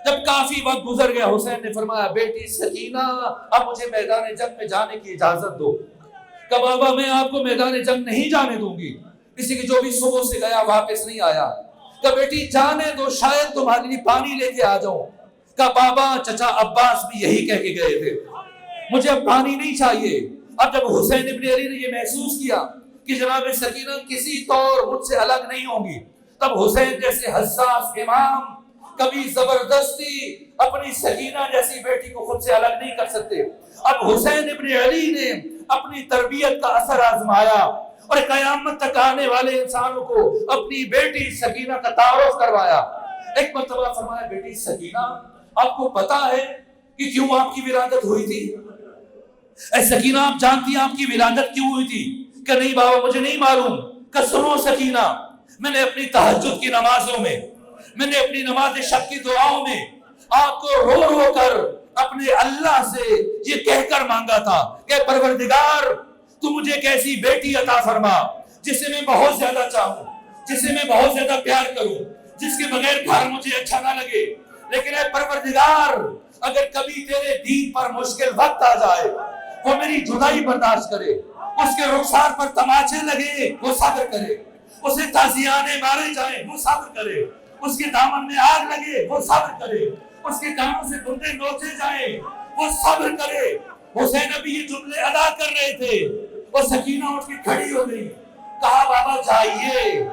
A: جب کافی وقت گزر گیا، حسین نے فرمایا بیٹی سکینہ اب مجھے میدان جنگ میں جانے کی اجازت دو۔ کہ بابا میں آپ کو میدان جنگ نہیں جانے دوں گی، کسی کی جو بھی صبح سے گیا واپس نہیں آیا۔ کہ بیٹی جانے دو، شاید تمہارے لیے پانی لے کے آ جاؤں۔ کہ بابا چچا عباس بھی یہی کہہ کے گئے تھے، مجھے اب پانی نہیں چاہیے۔ اب جب حسین ابن علی نے یہ محسوس کیا کہ جناب سکینہ کسی طور مجھ سے الگ نہیں ہوں گی، تب حسین جیسے حساس امام کبھی زبردستی اپنی سکینہ جیسی بیٹی کو خود سے الگ نہیں کر سکتے۔ اب حسین ابن علی نے اپنی تربیت کا اثر آزمایا اور قیامت تک آنے والے انسانوں کو اپنی بیٹی سکینہ کا تعارف کروایا۔ ایک مرتبہ فرمایا بیٹی سکینہ آپ کو پتا ہے کہ کیوں آپ کی ولادت ہوئی تھی؟ اے سکینہ آپ جانتی ہیں آپ کی ولادت کیوں ہوئی تھی؟ کہ نہیں بابا مجھے نہیں معلوم۔ کہ سنو سکینہ، میں نے اپنی تہجد کی نمازوں میں، میں نے اپنی نماز شب کی دعاؤں میں آپ کو رو رو کر اپنے اللہ سے یہ کہہ کر مانگا تھا کہ پروردگار تو مجھے ایک ایسی بیٹی عطا فرما جسے میں بہت زیادہ چاہوں، جسے میں بہت زیادہ پیار کروں، جس کے بغیر گھر مجھے اچھا نہ لگے، لیکن اے پروردگار اگر کبھی تیرے دین پر مشکل وقت آ جائے، وہ میری جدائی برداشت کرے، اس کے رخسار پر تماچے لگے وہ صبر کرے، اسے تازیانے مارے جائیں وہ صبر کرے، اس کے دامن میں آگ لگے وہ صبر کرے، اس کے کانوں سے گردے نوچے جائیں وہ صبر کرے۔ حسین ابھی یہ جملے ادا کر رہے تھے اور سکینہ اٹھ کے کھڑی ہو گئی۔ کہا بابا جائیے،